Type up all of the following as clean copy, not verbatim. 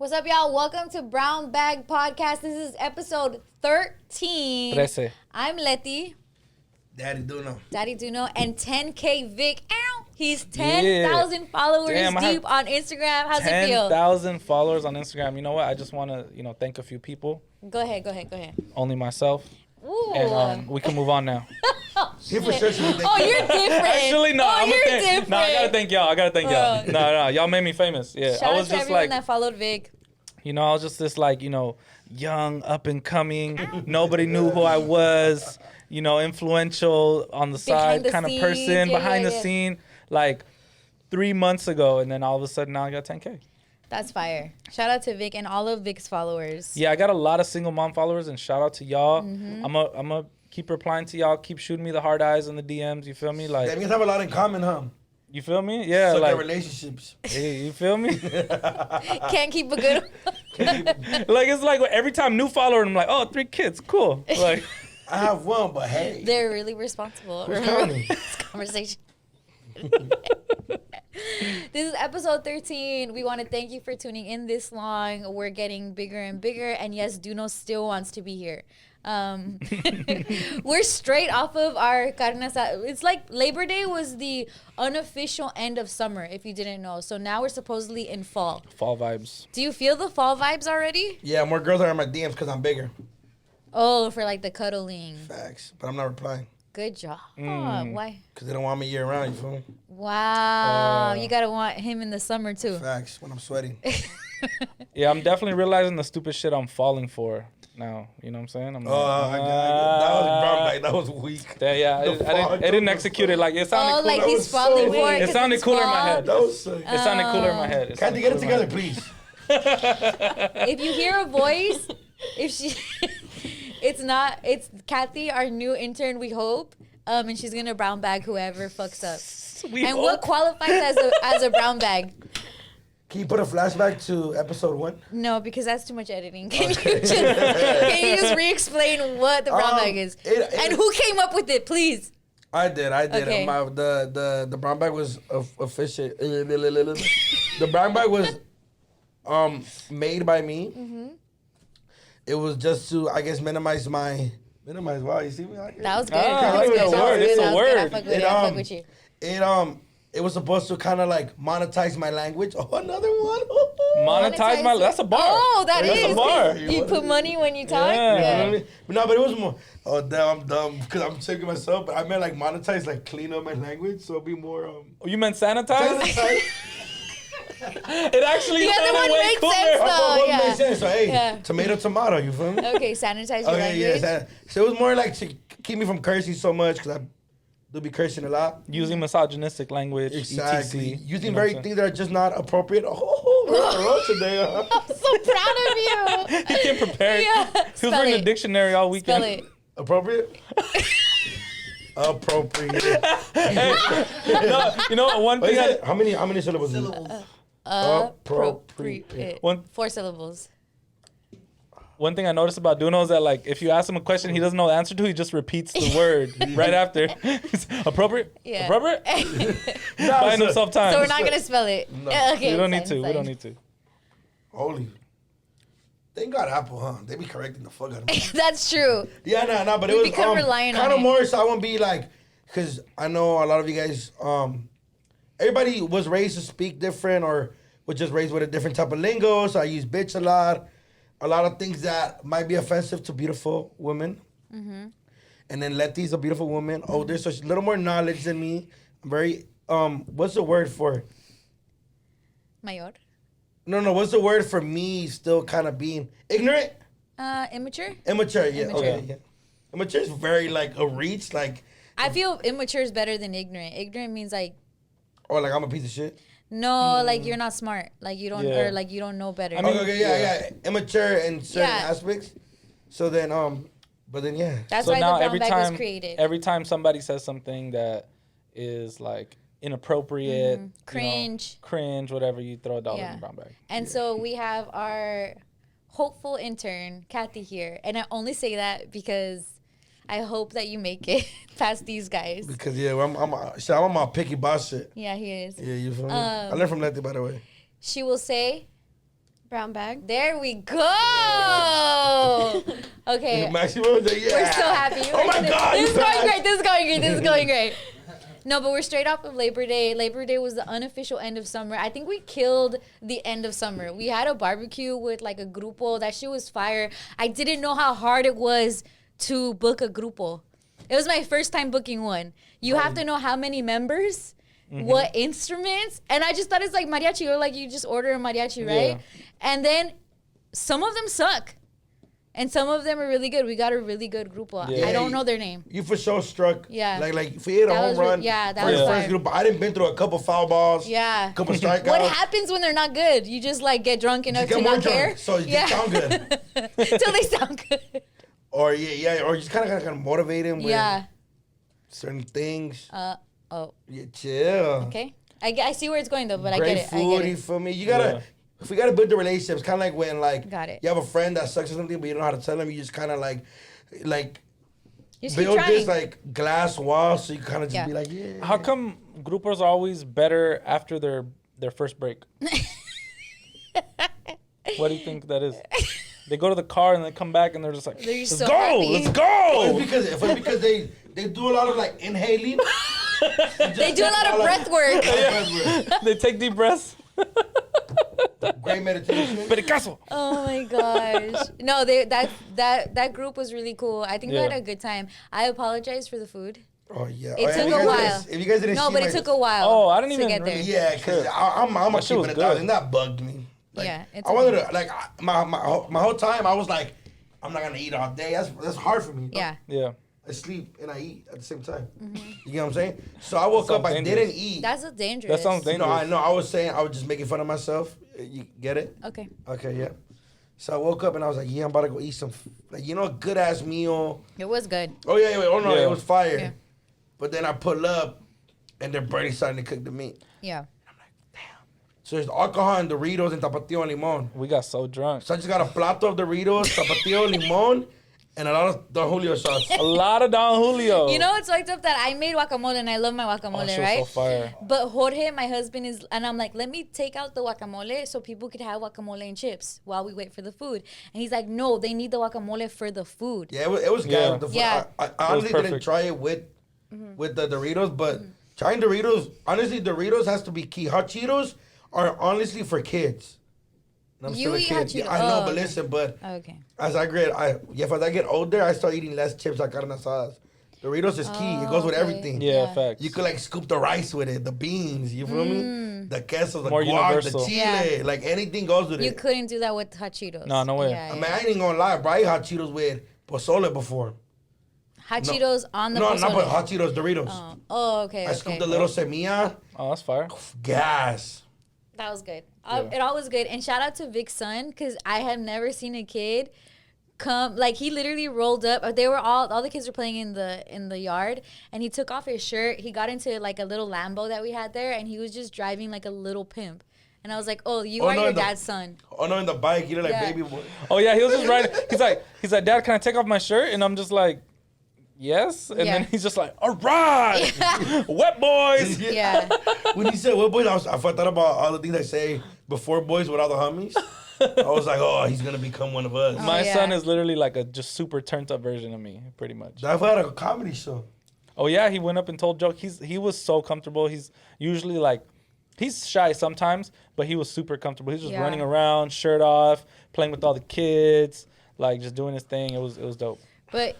What's up, y'all? Welcome to Brown Bag Podcast. This is episode 13. 13. I'm Letty. Daddy Duno. And 10K Vic. Ow! He's 10,000 followers deep on Instagram. How's it feel? 10,000 followers on Instagram. You know what? I just want to, thank a few people. Go ahead. Only myself. Ooh. And we can move on now. He for sure should be Oh, you're different. Actually, no. You're different. No, I gotta thank y'all. No. Y'all made me famous. Yeah. Shout I was out to just everyone that followed Vic. I was just this young, up and coming. Nobody knew who I was. Influential on the side kind of person behind the scene. Like 3 months ago, and then all of a sudden now I got 10K. That's fire. Shout out to Vic and all of Vic's followers. Yeah, I got a lot of single mom followers, and shout out to y'all. Mm-hmm. I'm a keep replying to y'all. Keep shooting me the hard eyes in the DMs. You feel me? Like That means have a lot in common, huh? You feel me? Yeah, so like relationships. Hey, you feel me? Can't keep a good. Like it's like every time new follower, I'm like, oh, 3 kids, cool. Like I have one, but hey, They're really responsible. Who's counting? This conversation. This is episode 13. We want to thank you for tuning in this long. We're getting bigger and bigger, and yes, Duno still wants to be here. We're straight off of our Carne Asada. It's like Labor Day was the unofficial end of summer, if you didn't know. So now we're supposedly in fall. Fall vibes. Do you feel the fall vibes already? Yeah, more girls are in my DMs because I'm bigger. Oh, for like the cuddling. Facts, but I'm not replying. Good job. Why? Because they don't want me year round, you feel me? Wow. You got to want him in the summer, too. Facts, when I'm sweating. Yeah, I'm definitely realizing the stupid shit I'm falling for now. You know what I'm saying? I'm I got that was brown bag. That was weak. I didn't execute it like it sounded cool. Like he's falling for it. It sounded cooler in my head. That was sick. It sounded cooler in my head. Can't you get it together, please? If you hear a voice, it's Kathy, our new intern, we hope. And she's gonna brown bag whoever fucks up. What qualifies as a brown bag? Can you put a flashback to episode 1? No, because that's too much editing. Can you just re-explain what the brown bag is? And who came up with it, please? I did. Okay. The brown bag was official. The brown bag was made by me. Mm-hmm. It was just to, I guess, minimize. Wow, you see me like that was good. It's a word. I fuck with you. It was supposed to kind of like monetize my language. Oh, another one. Monetize my. That's a bar. Oh, that's is. a bar. You put money when you talk. Yeah. No, but it was more. Oh, damn, I'm dumb because I'm checking myself. But I meant like monetize, like clean up my language, so it'll be more. Oh, you meant sanitize? It actually the other one way makes cooler. sense though. Yeah. Makes sense. So hey, tomato. You feel me? Okay, sanitize your language. Yeah. So it was more like to keep me from cursing so much because I do be cursing a lot. Using misogynistic language. Exactly. etc. Using things that are just not appropriate. Oh, today. I'm so proud of you. He came prepared. Yeah. He was reading the dictionary all weekend. Spell it. Appropriate? Appropriate. No, you know what? One thing. How many syllables is it? Appropriate. 4 syllables. One thing I noticed about Duno is that, like, if you ask him a question he doesn't know the answer to, he just repeats the word right after. Appropriate? Yeah. Appropriate? Buying himself time. So we're not going to spell it. No. Okay, We don't need to. Holy. Thank God Apple, huh? They be correcting the fuck out of me. That's true. Yeah, no, but it was become reliant kind on of it. more so I won't be like, because I know a lot of you guys, everybody was raised to speak different or was just raised with a different type of lingo, so I use bitch a lot. A lot of things that might be offensive to beautiful women. Mm-hmm. And then Letty's a beautiful woman, older, so she's a little more knowledge than me. I'm very, what's the word for it? Mayor. No, what's the word for me still kind of being ignorant? Immature? Immature, yeah. Immature. Okay, yeah. Immature is very, like, a reach, like... I feel immature is better than ignorant. Ignorant means, like... Or, like, I'm a piece of shit? No, like, you're not smart. Like, you don't... Or, like, you don't know better. I mean, yeah. Immature in certain aspects. So then, but then, yeah. That's so why now the brown bag was created. Every time somebody says something that is, like, inappropriate... Cringe. Whatever, you throw $1 in the brown bag. And so we have our hopeful intern, Kathy, here. And I only say that because I hope that you make it past these guys. Because, yeah, I'm on my picky boss shit. Yeah, he is. Yeah, you feel me? I learned from Letty, by the way. She will say, Brown bag. There we go. Okay. Maximo, yeah. We're so happy. Oh my God. This is going great. This is going great. This is going great. No, but we're straight off of Labor Day. Labor Day was the unofficial end of summer. I think we killed the end of summer. We had a barbecue with like a grupo. That shit was fire. I didn't know how hard it was to book a grupo. It was my first time booking one. You have to know how many members, what instruments, and I just thought it's like mariachi, or like you just order a mariachi, right? Yeah. And then some of them suck. And some of them are really good. We got a really good grupo. Yeah. I don't know their name. You for sure struck. Yeah. Like if we hit a home run. That was first group. I didn't been through a couple foul balls. Yeah. A couple strikeouts. What happens when they're not good? You just like get drunk enough to not care. So you sound good. Till they sound good. Or or you just kind of motivate them with certain things. Yeah, chill. Okay. I see where it's going though, but Great I get it. Food, you feel me? You gotta. If we gotta build the relationships, kind of like when you have a friend that sucks or something, but you don't know how to tell them. You just kind of like build this like glass wall, so you kind of just be like, yeah. How come groupers are always better after their first break? What do you think that is? They go to the car and they come back and they're just like, let's go. Well, it's because they do a lot of like inhaling. They do a lot of breath work. They take deep breaths. Great meditation. Pericazo. Oh my gosh. No, that group was really cool. I think we had a good time. I apologize for the food. Oh yeah. It took a while. If you guys didn't see but it took a while. Oh, I didn't even get there. Yeah, because I'm a keeping it $1,000. That bugged me. Like, I wanted to like my whole time I was like, I'm not gonna eat all day. That's hard for me. Yeah. Yeah. I sleep and I eat at the same time. You get what I'm saying? So I woke up, I didn't eat. That's dangerous. That sounds dangerous. No, I know. I was saying, I was just making fun of myself. You get it? Okay. Okay, yeah. So I woke up and I was like, I'm about to go eat some, a good ass meal. It was good. Oh, yeah. Oh, no, it was fire. Yeah. But then I pull up and they're barely starting to cook the meat. Yeah. And I'm like, damn. So there's alcohol and Doritos and tapatio and limon. We got so drunk. So I just got a plato of Doritos, tapatio, limon, and a lot of Don Julio shots. A lot of Don Julio. You know, it's fucked up that I made guacamole and I love my guacamole, right? So fire. But Jorge, my husband, and I'm like, let me take out the guacamole so people could have guacamole and chips while we wait for the food. And he's like, no, they need the guacamole for the food. Yeah, it was good. Yeah. I honestly didn't try it with the Doritos, but trying Doritos, honestly, Doritos has to be key. Hot Cheetos are honestly for kids. I'm you eat hot Cheetos. I know, but listen, okay. As I get older, I start eating less chips like carne asadas. Doritos is key. It goes with everything. Yeah, facts. You could like scoop the rice with it, the beans, you feel me? The queso, the More guac, universal. the chile, like anything goes with it. You couldn't do that with hot Cheetos. No way. Yeah, I mean, I ain't even gonna lie, bro. I ate hot Cheetos with pozole before. Hot Cheetos on the No, pozole. not with hot Cheetos, Doritos. Oh, okay. I scooped a little semilla. Oh, that's fire. Gas. That was good. It all was good. And shout out to Vic's son, because I have never seen a kid come, like he literally rolled up. They were all the kids were playing in the yard, and he took off his shirt. He got into like a little Lambo that we had there, and he was just driving like a little pimp. And I was like, oh, you are your dad's son. Oh no, in the bike, you look like baby boy. Oh yeah, he was just riding. He's like, Dad, can I take off my shirt? And I'm just like, yes. And then he's just like, all right, wet boys. Yeah. When he said wet boys, I thought about all the things I say before boys with all the homies. I was like, oh, he's gonna become one of us. My son is literally like a just super turned up version of me, pretty much. I've had a comedy show. Oh yeah, he went up and told jokes. He was so comfortable. He's usually like, he's shy sometimes, but he was super comfortable. He's just running around, shirt off, playing with all the kids, like just doing his thing. It was dope. But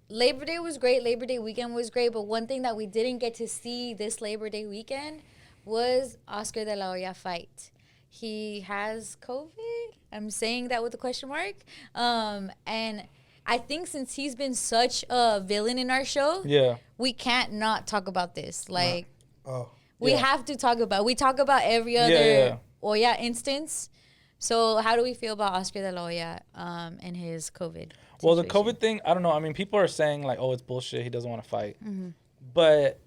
Labor Day was great. Labor Day weekend was great. But one thing that we didn't get to see this Labor Day weekend was Oscar de la Hoya fight. He has COVID. I'm saying that with a question mark. And I think since he's been such a villain in our show, we can't not talk about this. Like, we have to talk about. We talk about every other Hoya instance. So how do we feel about Oscar de la Hoya and his COVID? Well, the COVID thing, I don't know. I mean, people are saying like, oh, it's bullshit. He doesn't want to fight. But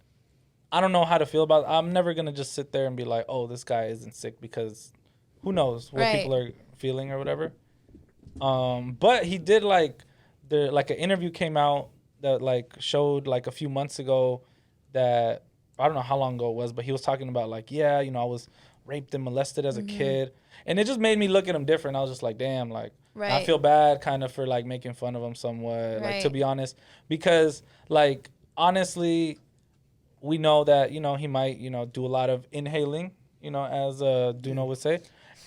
I don't know how to feel about it. I'm never going to just sit there and be like, oh, this guy isn't sick, because who knows what people are feeling or whatever. But he did like an interview came out that like showed like a few months ago that I don't know how long ago it was, but he was talking about like, I was raped and molested as a kid. And it just made me look at him different. I was just like, damn, like, I feel bad kind of for, like, making fun of him somewhat, like, to be honest. Because, like, honestly, we know that, you know, he might, you know, do a lot of inhaling, you know, as Duno would say.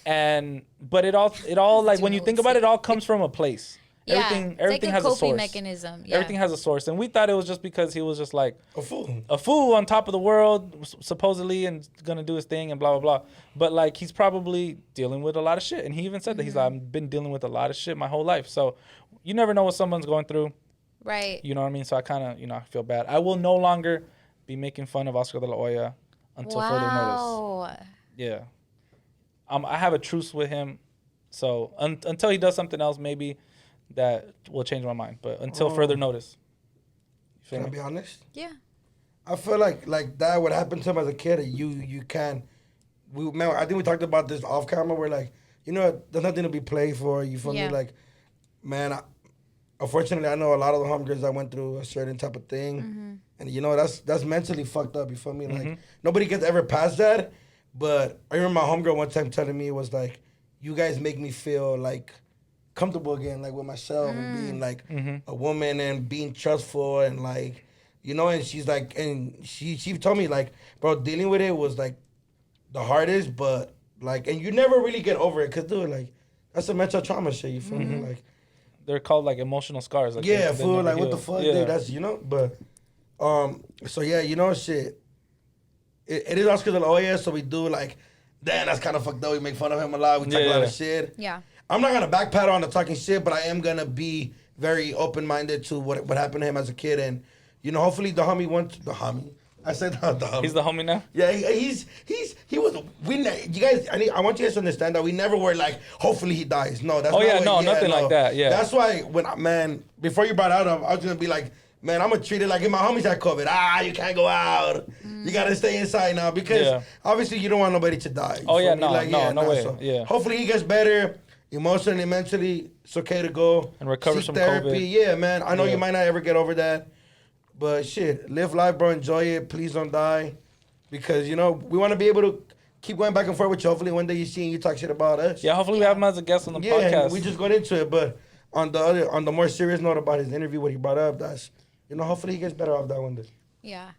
But it all like, when you think about it, it all comes from a place. Yeah, everything like has a source. Mechanism. Yeah. Everything has a source, and we thought it was just because he was just like a fool on top of the world, supposedly, and gonna do his thing and blah blah blah. But like, he's probably dealing with a lot of shit, and he even said that he's like, I've been dealing with a lot of shit my whole life. So you never know what someone's going through, right? You know what I mean? So I kind of, you know, I feel bad. I will no longer be making fun of Oscar de la Hoya until further notice. Yeah, I have a truce with him, so until he does something else, maybe that will change my mind. But until further notice. Can I be honest? Yeah. I feel like that would happen to him as a kid. You can. I think we talked about this off camera. Where like, you know, there's nothing to be played for. You feel me? Like, man, unfortunately, I know a lot of the homegirls that went through a certain type of thing, and you know that's mentally fucked up. You feel me? Like nobody gets ever past that. But I remember my homegirl one time telling me, it was like, you guys make me feel like comfortable again, like with myself and being like a woman and being trustful and like, you know. And she's like, and she told me like, bro, dealing with it was like the hardest, but like, and you never really get over it, cause dude, like, that's a mental trauma shit. You feel me? Like, they're called like emotional scars. Like, yeah, fool. Like, what the fuck, dude? That's, you know. But so yeah, you know, shit. It is Oscar de la Hoya, so we do like, damn, that's kind of fucked up. We make fun of him a lot. We talk a lot of shit. Yeah. I'm not gonna backpedal on the talking shit, but I am gonna be very open minded to what happened to him as a kid, and you know, hopefully the homie. I said the homie. He's the homie now. Yeah, he was. You guys, I want you guys to understand that we never were like, hopefully he dies. No, that's nothing like that. Yeah, that's why before you brought out him, I was gonna be like, man, I'm gonna treat it like if my homies had COVID. You can't go out. You gotta stay inside now because obviously you don't want nobody to die. No way. So yeah. Hopefully he gets better. Emotionally, mentally, it's okay to go and recover seek from therapy. COVID. Yeah, man. I know you might not ever get over that, but shit, live life, bro. Enjoy it. Please don't die, because you know we want to be able to keep going back and forth with you. Hopefully, one day you see and you talk shit about us. Yeah, hopefully we have him as a guest on the podcast. Yeah, we just got into it, but on the more serious note about his interview, what he brought up, that's, you know, hopefully he gets better off that one day. Yeah.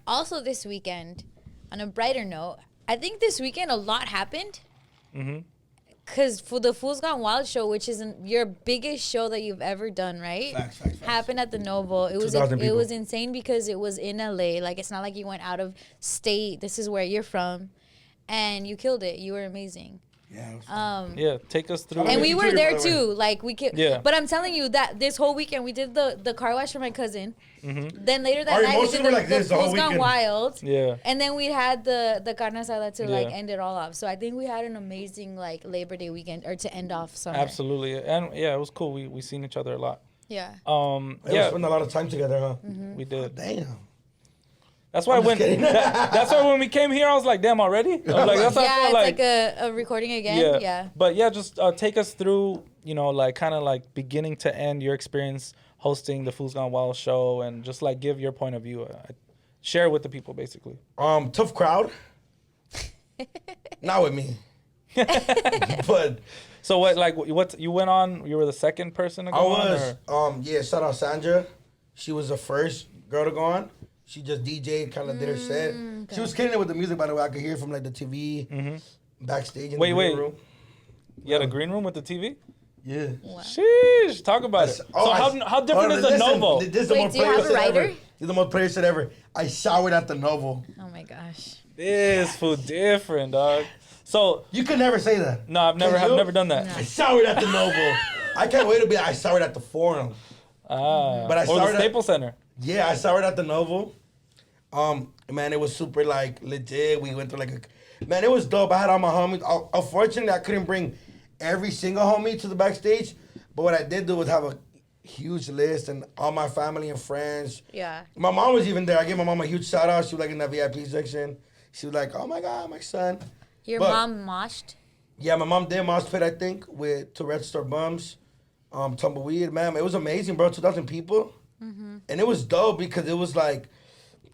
Also, this weekend, on a brighter note, I think this weekend a lot happened. Because for the Foos Gone Wild show, which is your biggest show that you've ever done, right? Facts. Happened at the Novo. It was insane because it was in LA. Like, it's not like you went out of state. This is where you're from, and you killed it. You were amazing. Yeah. Take us through. And we were there too. Like, we could. Yeah. But I'm telling you that this whole weekend we did the car wash for my cousin. Then later that Our night we emotions did were the like this the whole Foos Gone weekend. Wild. Yeah. And then we had the Carne Asada to like end it all off. So I think we had an amazing like Labor Day weekend, or to end off summer. Absolutely. And yeah, it was cool. We seen each other a lot. Yeah. We spent a lot of time together, huh? We did. Damn. That's why that's why when we came here, I was like, damn, already? I was like, that's it's like a recording again. Yeah. But yeah, just take us through, you know, like kind of like beginning to end your experience hosting the Foos Gone Wild show, and just like give your point of view. Share with the people, basically. Tough crowd. Not with me. But so what you went on? You were the second person to go on? I was. Shout out Sandra. She was the first girl to go on. She just DJ'd, kind of did her set. Okay. She was killing it with the music, by the way. I could hear from like the TV backstage in the green room. You had a green room with the TV? Yeah. Wow. Sheesh, talk about it. So how different is the Novo? Wait, do you have a writer? This is the most player shit ever. I showered at the Novo. Oh my gosh. This food different, dog. So you could never say that. No, I've never done that. No. I showered at the Novo. I can't wait to be. I showered at the Forum. But I showered at the Staples Center. Yeah, I showered at the Novo. Man, it was super like legit. We went through man, it was dope. I had all my homies. Unfortunately, I couldn't bring every single homie to the backstage, but what I did do was have a huge list and all my family and friends. Yeah. My mom was even there. I gave my mom a huge shout out. She was like in that VIP section. She was like, "Oh my God, my son." Your mom moshed? Yeah, my mom did mosh pit, I think, with Tourette Store Bums, Tumbleweed. Man, it was amazing, bro. 2,000 people. And it was dope because it was like,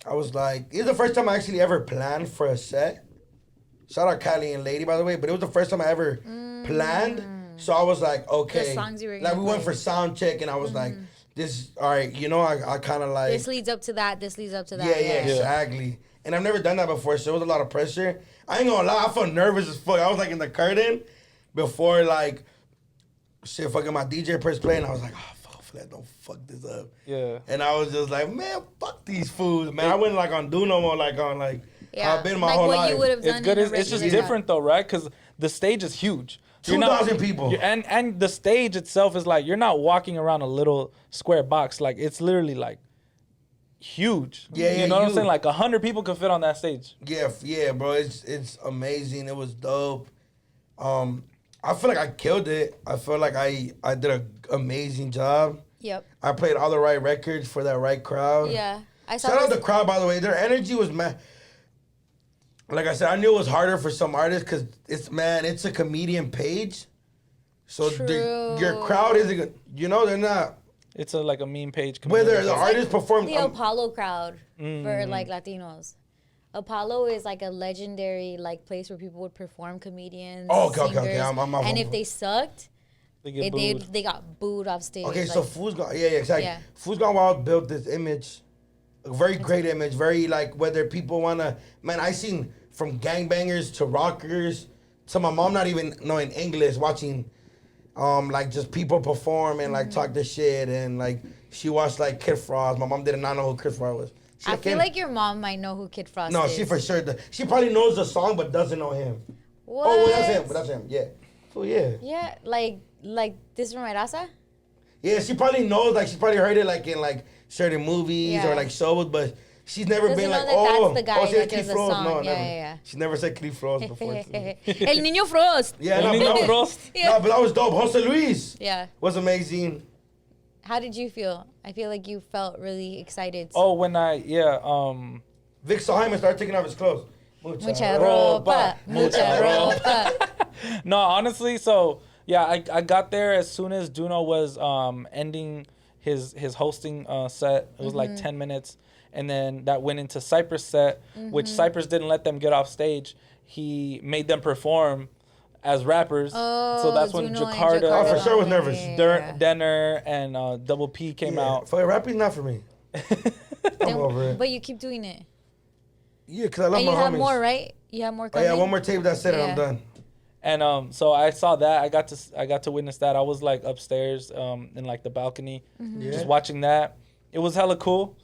I was like, this is the first time I actually ever planned for a set. Shout out Cali and Lady, by the way. But it was the first time I ever planned. So I was like, okay. The songs you were like, gonna we went play. for sound check, and I was like, this, all right, you know, I kind of like. This leads up to that. This leads up to that. Yeah, exactly. And I've never done that before, so it was a lot of pressure. I ain't gonna lie, I felt nervous as fuck. I was like in the curtain before, like, shit, fucking my DJ press play, and I was like, oh, fuck, don't fuck this up. Yeah. And I was just like, man, fuck these fools, man. I went like on Do No More, like on like, I've been my like whole what life. you would have done. It's good. It's just different though, right? Because the stage is huge. 2,000 people. And the stage itself is like, you're not walking around a little square box. Like, it's literally like huge. Yeah, you know what I'm saying? Like 100 people could fit on that stage. Yeah, bro. It's amazing. It was dope. I feel like I killed it. I feel like I did an amazing job. Yep. I played all the right records for that right crowd. Yeah. I saw Shout out the crowd, by the way. Their energy was mad. Like I said, I knew it was harder for some artists because it's a comedian page. So your crowd isn't, you know, they're not. It's like a meme page. Whether the artist performs. The Apollo crowd for like Latinos. Apollo is like a legendary like place where people would perform comedians. Okay. And if they sucked, they got booed off stage. Okay, like, so Foos Gone, exactly. Yeah. Foos Gone Wild built this image, a very great image, very like whether people wanna, man, I seen from gangbangers to rockers to my mom not even knowing English, watching, like just people perform and like talk this shit and like she watched like Kid Frost. My mom did not know who Kid Frost was. I feel like your mom might know who Kid Frost is. No, she for sure. She probably knows the song but doesn't know him. What? Oh, well, that's him. Yeah. So yeah. Yeah, like this from my raza? Yeah, she probably knows. Like she probably heard it like in like certain movies or like shows, but she's never Doesn't been know like, that's the guy she that Cliff does the Frost. song. No, Yeah, never. yeah. She never said Cliff Frost before. El Niño Frost. Yeah, El Niño but Frost. No, but that was dope. Jose Luis. Yeah. Was amazing. How did you feel? I feel like you felt really excited. Oh, when Vic saw him and started taking off his clothes. Mucha ropa, mucha ropa. No, honestly, so yeah, I got there as soon as Duno was ending his hosting set. It was like 10 minutes, and then that went into Cypress set, which Cypress didn't let them get off stage. He made them perform as rappers. So that's when Duno and Jakarta, Oh, for sure was nervous. Denner and Double P came out. For rapping, not for me. I'm over it. But you keep doing it. Yeah, because I love And my you homies. have more, right? You have more Oh coming? yeah, one more tape. That's it, and I'm done. And so I saw that. I got to witness that. I was like upstairs in like the balcony, just watching that. It was hella cool.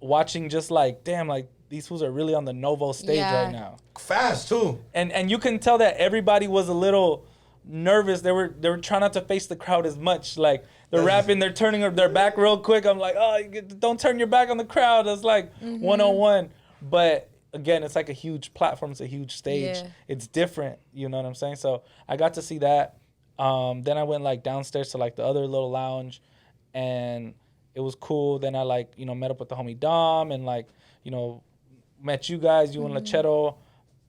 Watching just like, damn, like these fools are really on the Novo stage right now. Fast too. And you can tell that everybody was a little nervous. They were trying not to face the crowd as much. Like they're rapping, they're turning their back real quick. I'm like, oh, don't turn your back on the crowd. That's like 101. But again, it's like a huge platform. It's a huge stage. Yeah. It's different. You know what I'm saying? So I got to see that. Then I went like downstairs to like the other little lounge, and it was cool. Then I like, met up with the homie Dom and like, met you guys, you and Lachero,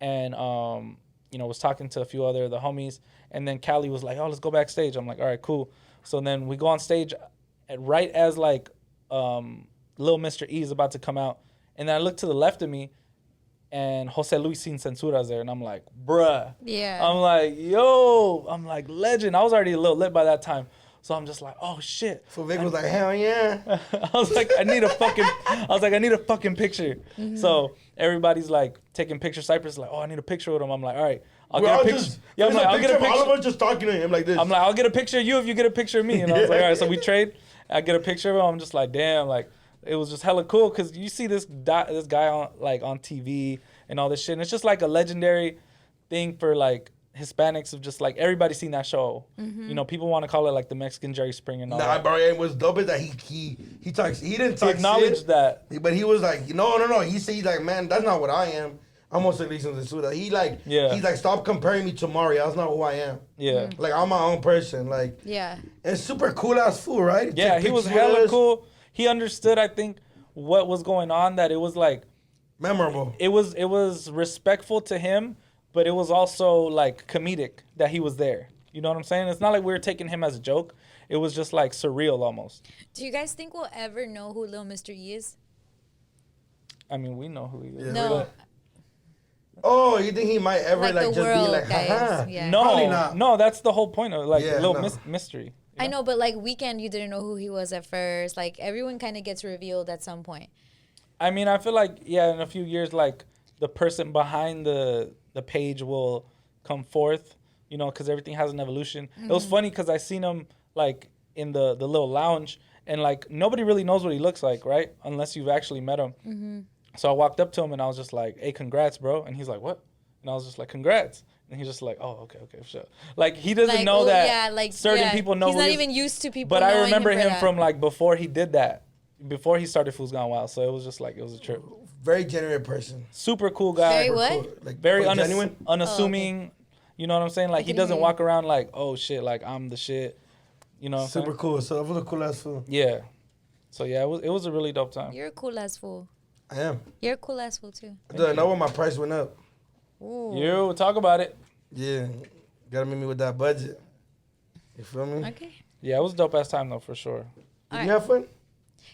and was talking to a few other of the homies. And then Callie was like, oh, let's go backstage. I'm like, all right, cool. So then we go on stage right as like Lil Mr. E is about to come out. And then I look to the left of me, and Jose Luis Sin Censura's there. And I'm like, bruh. Yeah. I'm like, yo. I'm like, legend. I was already a little lit by that time. So I'm just like, oh, shit. So Vic was like, hell yeah. I was like, I need a fucking picture. So everybody's like taking pictures. Cypress is like, oh, I need a picture with him. I'm like, all right, I'll get a picture. Yeah, I'm like, I'll get a picture. All of us just talking to him like this. I'm like, I'll get a picture of you if you get a picture of me. And I was like, all right, so we trade. I get a picture of him. I'm just like, damn, like it was just hella cool because you see this guy on TV and all this shit. And it's just like a legendary thing for like Hispanics of just like everybody seen that show. People want to call it like the Mexican Jerry Springer and all that. Bro, it was dope is that he talks. He didn't talk. He acknowledged that, but he was like, no. He said he's like, man, that's not what I am. I'm also listening to Suda. He's like, stop comparing me to Mario. That's not who I am. Yeah, like I'm my own person. Like, yeah, and super cool ass fool, right? He was hella cool. He understood, I think, what was going on. That it was like memorable. It was respectful to him. But it was also like comedic that he was there. You know what I'm saying? It's not like we were taking him as a joke. It was just like surreal almost. Do you guys think we'll ever know who Lil Mr. E is? I mean, we know who he is. No. Oh, you think he might ever Like like the just world, be like, guys. haha? Yeah. Probably No, not. no, that's the whole point of like Yeah, a little no. mystery. I know, but like Weekend, you didn't know who he was at first. Like everyone kind of gets revealed at some point. I mean, I feel like in a few years, like the person behind the page will come forth, because everything has an evolution. It was funny because I seen him like in the little lounge, and like nobody really knows what he looks like, right? Unless you've actually met him. So I walked up to him and I was just like, "Hey, congrats, bro!" And he's like, "What?" And I was just like, "Congrats." And he's just like, "Oh, okay, for sure." Like he doesn't know that certain people know. He's who not he even used to people. But I knowing remember him that. from like before he did that, before he started Foos Gone Wild. So it was just like it was a trip. Very genuine person. Super cool guy. Very what? Cool. Like, Very genuine. unassuming. Oh, okay. You know what I'm saying? Like he can doesn't hear walk around like, oh shit, like I'm the shit. You know what I'm Super saying? cool. So that was a cool ass fool. Yeah. So yeah, it was a really dope time. You're a cool ass fool. I am. You're a cool ass fool too. Dude, I know when my price went up. Ooh. You talk about it. Yeah. Gotta meet me with that budget. You feel me? Okay. Yeah, it was a dope ass time though for sure. Did you have fun?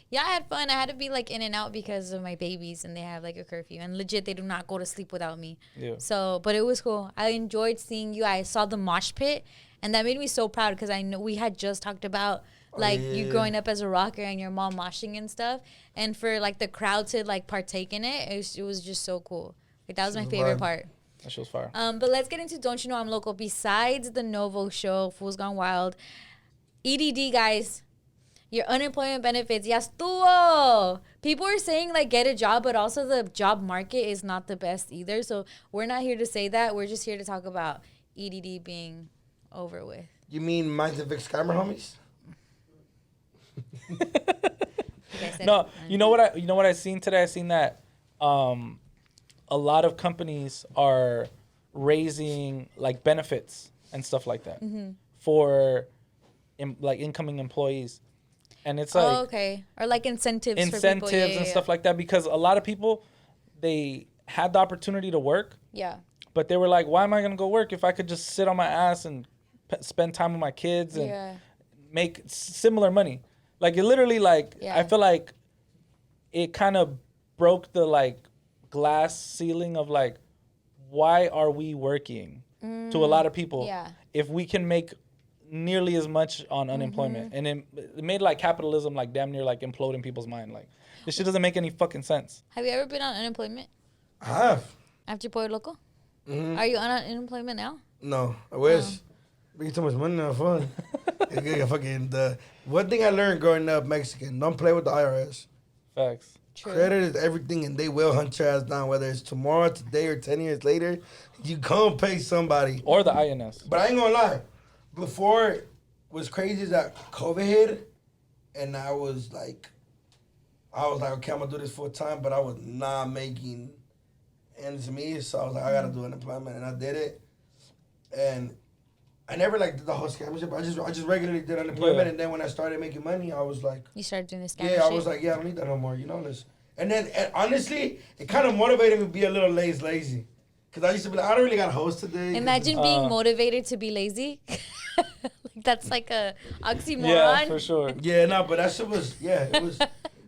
Yeah, I had fun. I had to be like in and out because of my babies, and they have like a curfew. And legit, they do not go to sleep without me. Yeah. So, but it was cool. I enjoyed seeing you. I saw the mosh pit, and that made me so proud because I know we had just talked about like you growing up as a rocker and your mom moshing and stuff, and for like the crowd to like partake in it, it was just so cool. Like that was my favorite part. That shit was fire. But let's get into Don't You Know I'm Local. Besides the Novo show, Foos Gone Wild, EDD, guys, your unemployment benefits, ya estuvo. People are saying, like, get a job, but also the job market is not the best either. So we're not here to say that. We're just here to talk about EDD being over with. You mean Minds and Vic Scammer homies? No, you know what I seen today? I seen that a lot of companies are raising like benefits and stuff like that for like incoming employees. And it's like okay, or like incentives for people. And stuff like that, because a lot of people, they had the opportunity to work, but they were like, why am I gonna go work if I could just sit on my ass and spend time with my kids and make similar money? Like it literally, like I feel like it kind of broke the like glass ceiling of like, why are we working to a lot of people if we can make nearly as much on unemployment? And it made like capitalism like damn near like implode in people's mind. Like this shit doesn't make any fucking sense. Have you ever been on unemployment? I have. After Pollo Loco? Are you on unemployment now? No, I wish. Making so much money now, fun. The one thing I learned growing up Mexican: don't play with the IRS. Facts. True. Credit is everything, and they will hunt your ass down, whether it's tomorrow, today, or 10 years later. You gonna pay somebody. Or the INS. But I ain't gonna lie. Before, what's crazy is that COVID hit, and I was like, okay, I'm gonna do this full time, but I was not making ends meet, so I was like, I gotta do unemployment, and I did it. And I never like did the whole scam shit, but I just regularly did unemployment, and then when I started making money, I was like, you started doing this scam I was like, I don't need that no more, And then honestly, it kind of motivated me to be a little lazy. Because I used to be like, I don't really got a host today. Imagine being motivated to be lazy. Like that's like a oxymoron. Yeah, for sure. Yeah, no, but that shit was, it was.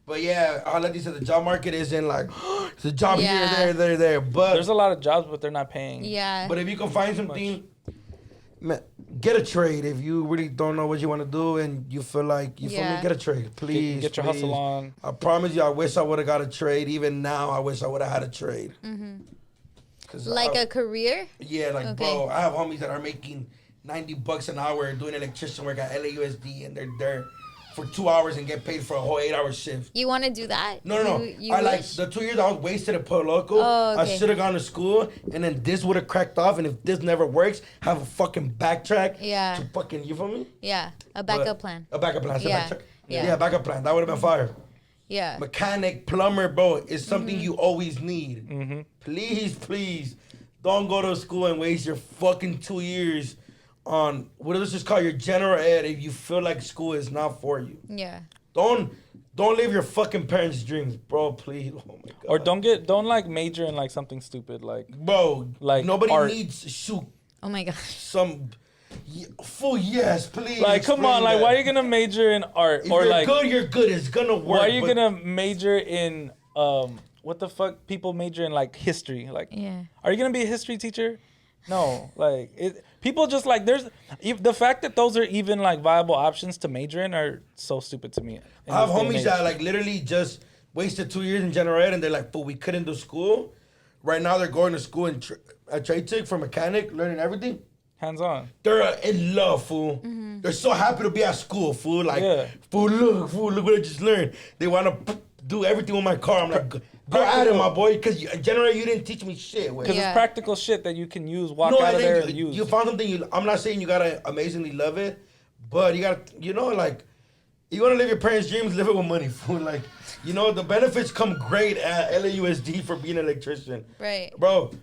But yeah, Letty said the job market isn't like, it's a job here, there. But there's a lot of jobs, but they're not paying. Yeah. But if you can find something, man, get a trade. If you really don't know what you want to do and you feel like, feel me, get a trade. Please. Get your hustle on. I promise you, I wish I would have got a trade. Even now, I wish I would have had a trade. Like a career? Yeah, like, bro, I have homies that are making $90 an hour doing electrician work at LAUSD, and they're there for 2 hours and get paid for a whole 8-hour shift. You want to do that? No. You I like wish? the 2 years I was wasted at Puerto Loco. Oh, okay. I should have gone to school, and then this would have cracked off. And if this never works, have a fucking backtrack. Yeah. To fucking, you feel me? Yeah, a backup plan. A backup plan. Yeah. Yeah, backup plan. That would have been fire. Yeah. Mechanic, plumber, bro, is something you always need. Please, don't go to school and waste your fucking 2 years on what is this called, your general ed, if you feel like school is not for you. Yeah. Don't live your fucking parents' dreams, bro. Please. Oh my god. Or don't like major in like something stupid like. Bro, like nobody art. needs shoot. Oh my gosh. Some full yes, please. Like come on, like why are you gonna major in art if or you're like good, you're good. It's gonna work. Why are you gonna major in what the fuck people major in like history. Like, Yeah. are you gonna be a history teacher? No, like people just like the fact that those are even like viable options to major in are so stupid to me. I have homies that like literally just wasted 2 years in general ed and they're like, but we couldn't do school. Right now they're going to school in a trade tech for mechanic, learning everything. Hands on. They're in love, fool. Mm-hmm. They're so happy to be at school, fool. Like, fool, look what I just learned. They want to do everything with my car. I'm like, go at it, my boy, because generally you didn't teach me shit. Because it's practical shit that you can use, walk out of there and use. You found something, I'm not saying you got to amazingly love it, but you got to, you know, like, you want to live your parents' dreams, live it with money, fool. Like, you know, the benefits come great at LAUSD for being an electrician. Right. Bro,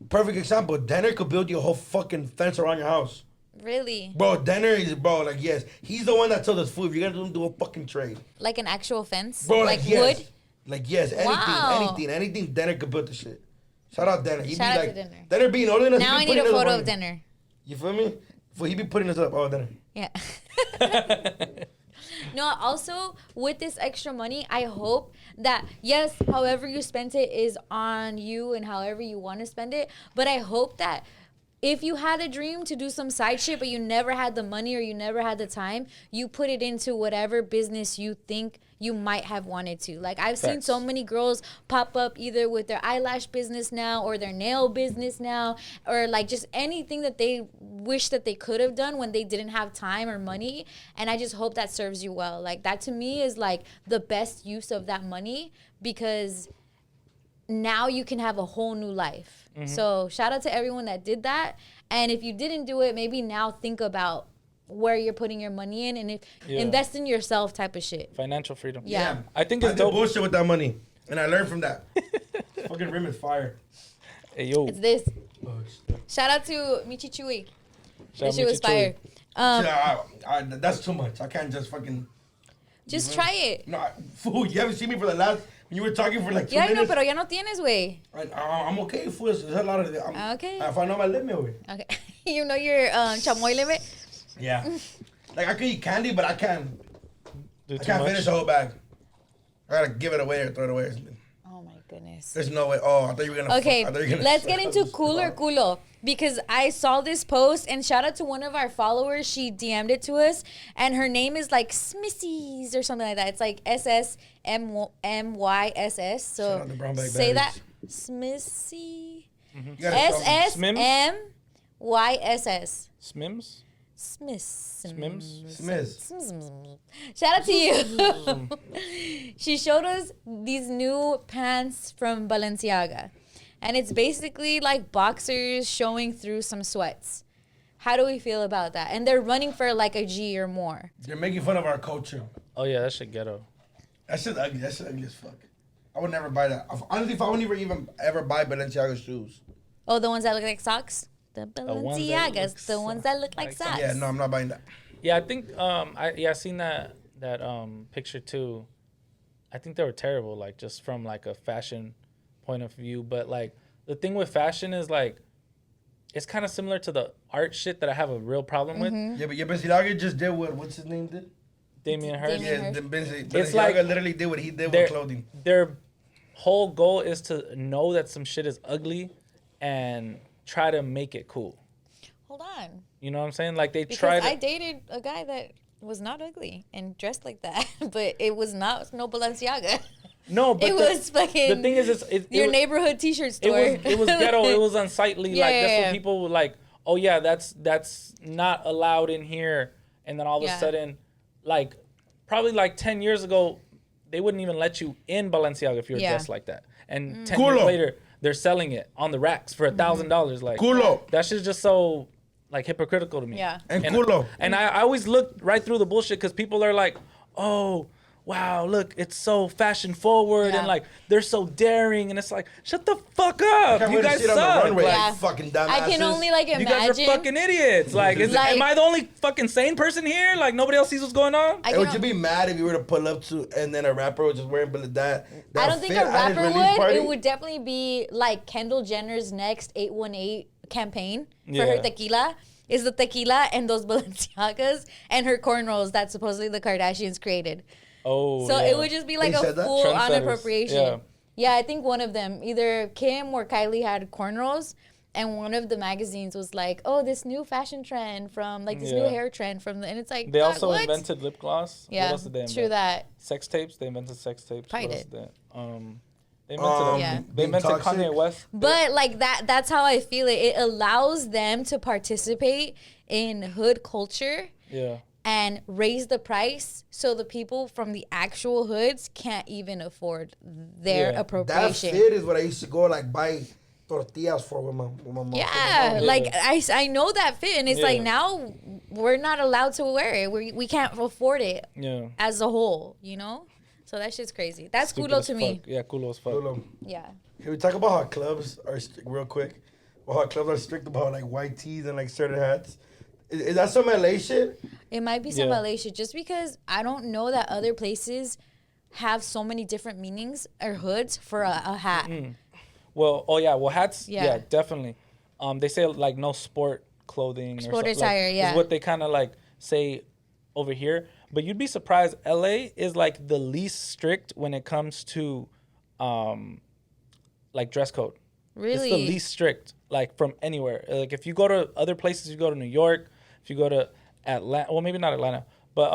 perfect example. Denner could build you a whole fucking fence around your house. Really? Bro, Denner is, like, yes. He's the one that told us, fool, if you're going to do a fucking trade. Like an actual fence? Bro, like yes. wood? Like, yes, anything. Denner could build the shit. Shout out Denner. Shout out to Denner. Denner being older than us. Now I need a photo of Denner. You feel me? Well, he be putting us up. Oh, Denner. Yeah. No, also, with this extra money, I hope that, yes, however you spent it is on you and however you want to spend it. But I hope that if you had a dream to do some side shit, but you never had the money or you never had the time, you put it into whatever business you think you might have wanted to. Like, I've seen so many girls pop up either with their eyelash business now or their nail business now, or like just anything that they wish that they could have done when they didn't have time or money. And I just hope that serves you well. Like, that to me is like the best use of that money, because now you can have a whole new life. Mm-hmm. So shout out to everyone that did that. And if you didn't do it, maybe now think about where you're putting your money in, and if invest in yourself type of shit. Financial freedom. Yeah. I think it's dope. Bullshit with that money. And I learned from that. Fucking rim is fire. Hey, yo. It's this. Shout out to Michi Chui. This shit was fire. That's too much. I can't just fucking... Just try it. No, fool, you haven't seen me for the last... When you were talking for like 2 minutes. Yeah, no, pero ya no tienes, güey. I'm okay, fool. There's a lot of... Okay. If I know my limit, güey. Okay. You know your chamoy limit? Yeah. Like, I could eat candy, but I can't finish the whole bag. I gotta give it away or throw it away or something. Oh, my goodness. There's no way. Oh, I thought you were gonna... Okay, let's get into cooler culo. Because I saw this post, and shout out to one of our followers. She DM'd it to us, and her name is like Smissies or something like that. It's like SSMYSS. So say that. Smissy. SSMYSS. Smims? Smiss. Shout out to you. She showed us these new pants from Balenciaga. And it's basically like boxers showing through some sweats. How do we feel about that? And they're running for like a G or more. They're making fun of our culture. Oh, yeah, that shit ghetto. That shit ugly. That shit ugly as fuck. I would never buy that. Honestly, if I wouldn't even ever buy Balenciaga shoes. Oh, the ones that look like socks? The Balenciagas. The ones that look like socks. Yeah, no, I'm not buying that. Yeah, I think, I seen that picture too. I think they were terrible, like just from like a fashion point of view. But like the thing with fashion is like, it's kind of similar to the art shit that I have a real problem with. Yeah, but Balenciaga just did what's his name did? Damien Hirst. Yeah, Balenciaga it's like literally did what he did with clothing. Their whole goal is to know that some shit is ugly and try to make it cool. Hold on. You know what I'm saying? Like they tried. I dated a guy that was not ugly and dressed like that, but it was no Balenciaga. No, but it was fucking. The thing is, your neighborhood T-shirt store. It was ghetto. It was unsightly. That's what people were like. Oh yeah, that's not allowed in here. And then all of a sudden, like probably like 10 years ago, they wouldn't even let you in Balenciaga if you were dressed like that. And 10 years later, they're selling it on the racks for $1,000. Like that shit's just so like hypocritical to me. Yeah. And culo. And I always look right through the bullshit because people are like, oh, wow, look, it's so fashion forward and like they're so daring, and it's like, shut the fuck up. You guys suck. Fucking dumbasses. I can only like imagine. You guys are fucking idiots. Like, am I the only fucking sane person here? Like nobody else sees what's going on? Would you be mad if you were to pull up to and then a rapper was just wearing that I don't think a rapper would. Party? It would definitely be like Kendall Jenner's next 818 campaign for her tequila. Is the tequila and those Balenciagas and her cornrows that supposedly the Kardashians created. Oh, so it would just be like a full-on appropriation. Yeah, I think one of them, either Kim or Kylie, had cornrows. And one of the magazines was like, "Oh, this new fashion trend from like this new hair trend from," and it's like they also invented lip gloss. Yeah, what else did they invent? True that. Sex tapes. They invented sex tapes. Probably what else did. They invented they invented Kanye West. But like that's how I feel it. It allows them to participate in hood culture. Yeah. And raise the price so the people from the actual hoods can't even afford their appropriation. That fit is what I used to go like buy tortillas for with my mom. Yeah, like I know that fit, and it's like now we're not allowed to wear it. We can't afford it as a whole, you know? So that shit's crazy. That's culo to me. Yeah, culo as fuck. Culo. Yeah. Can we talk about how clubs are real quick? Well, how clubs are strict about like white tees and like certain hats. Is that some LA shit? It might be some LA shit, just because I don't know that other places have so many different meanings or hoods for a hat. Well, hats, definitely. They say like no sport clothing sport or attire, is what they kind of like say over here. But you'd be surprised, LA is like the least strict when it comes to like dress code. Really? It's the least strict, like from anywhere. Like if you go to other places, you go to New York, if you go to Atlanta, well maybe not Atlanta, but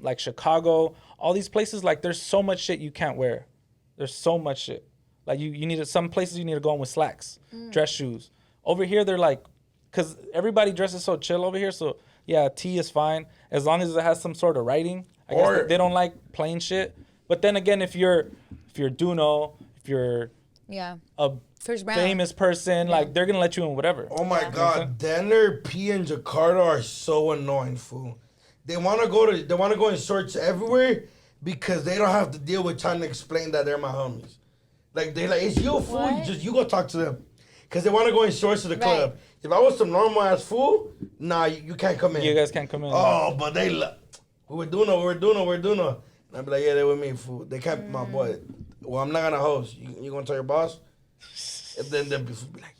like Chicago, all these places, like there's so much shit you can't wear. There's so much shit. Like you need to, some places you need to go in with slacks, dress shoes. Over here they're like, cause everybody dresses so chill over here. So yeah, tee is fine as long as it has some sort of writing. I guess they don't like plain shit. But then again, if you're Duno, if you're a famous person, like they're gonna let you in whatever. Oh my God, Denner, P, and Jakarta are so annoying, fool. They wanna go in shorts everywhere because they don't have to deal with trying to explain that they're my homies. Like they like, it's you, fool. You go talk to them, cause they wanna go in shorts to the club. If I was some normal ass fool, nah, you can't come in. You guys can't come in. Oh, but they we're doing it. And I'd be like, yeah, they with me, fool. They can't, my boy. Well, I'm not gonna host. You gonna tell your boss? And then they'll be like,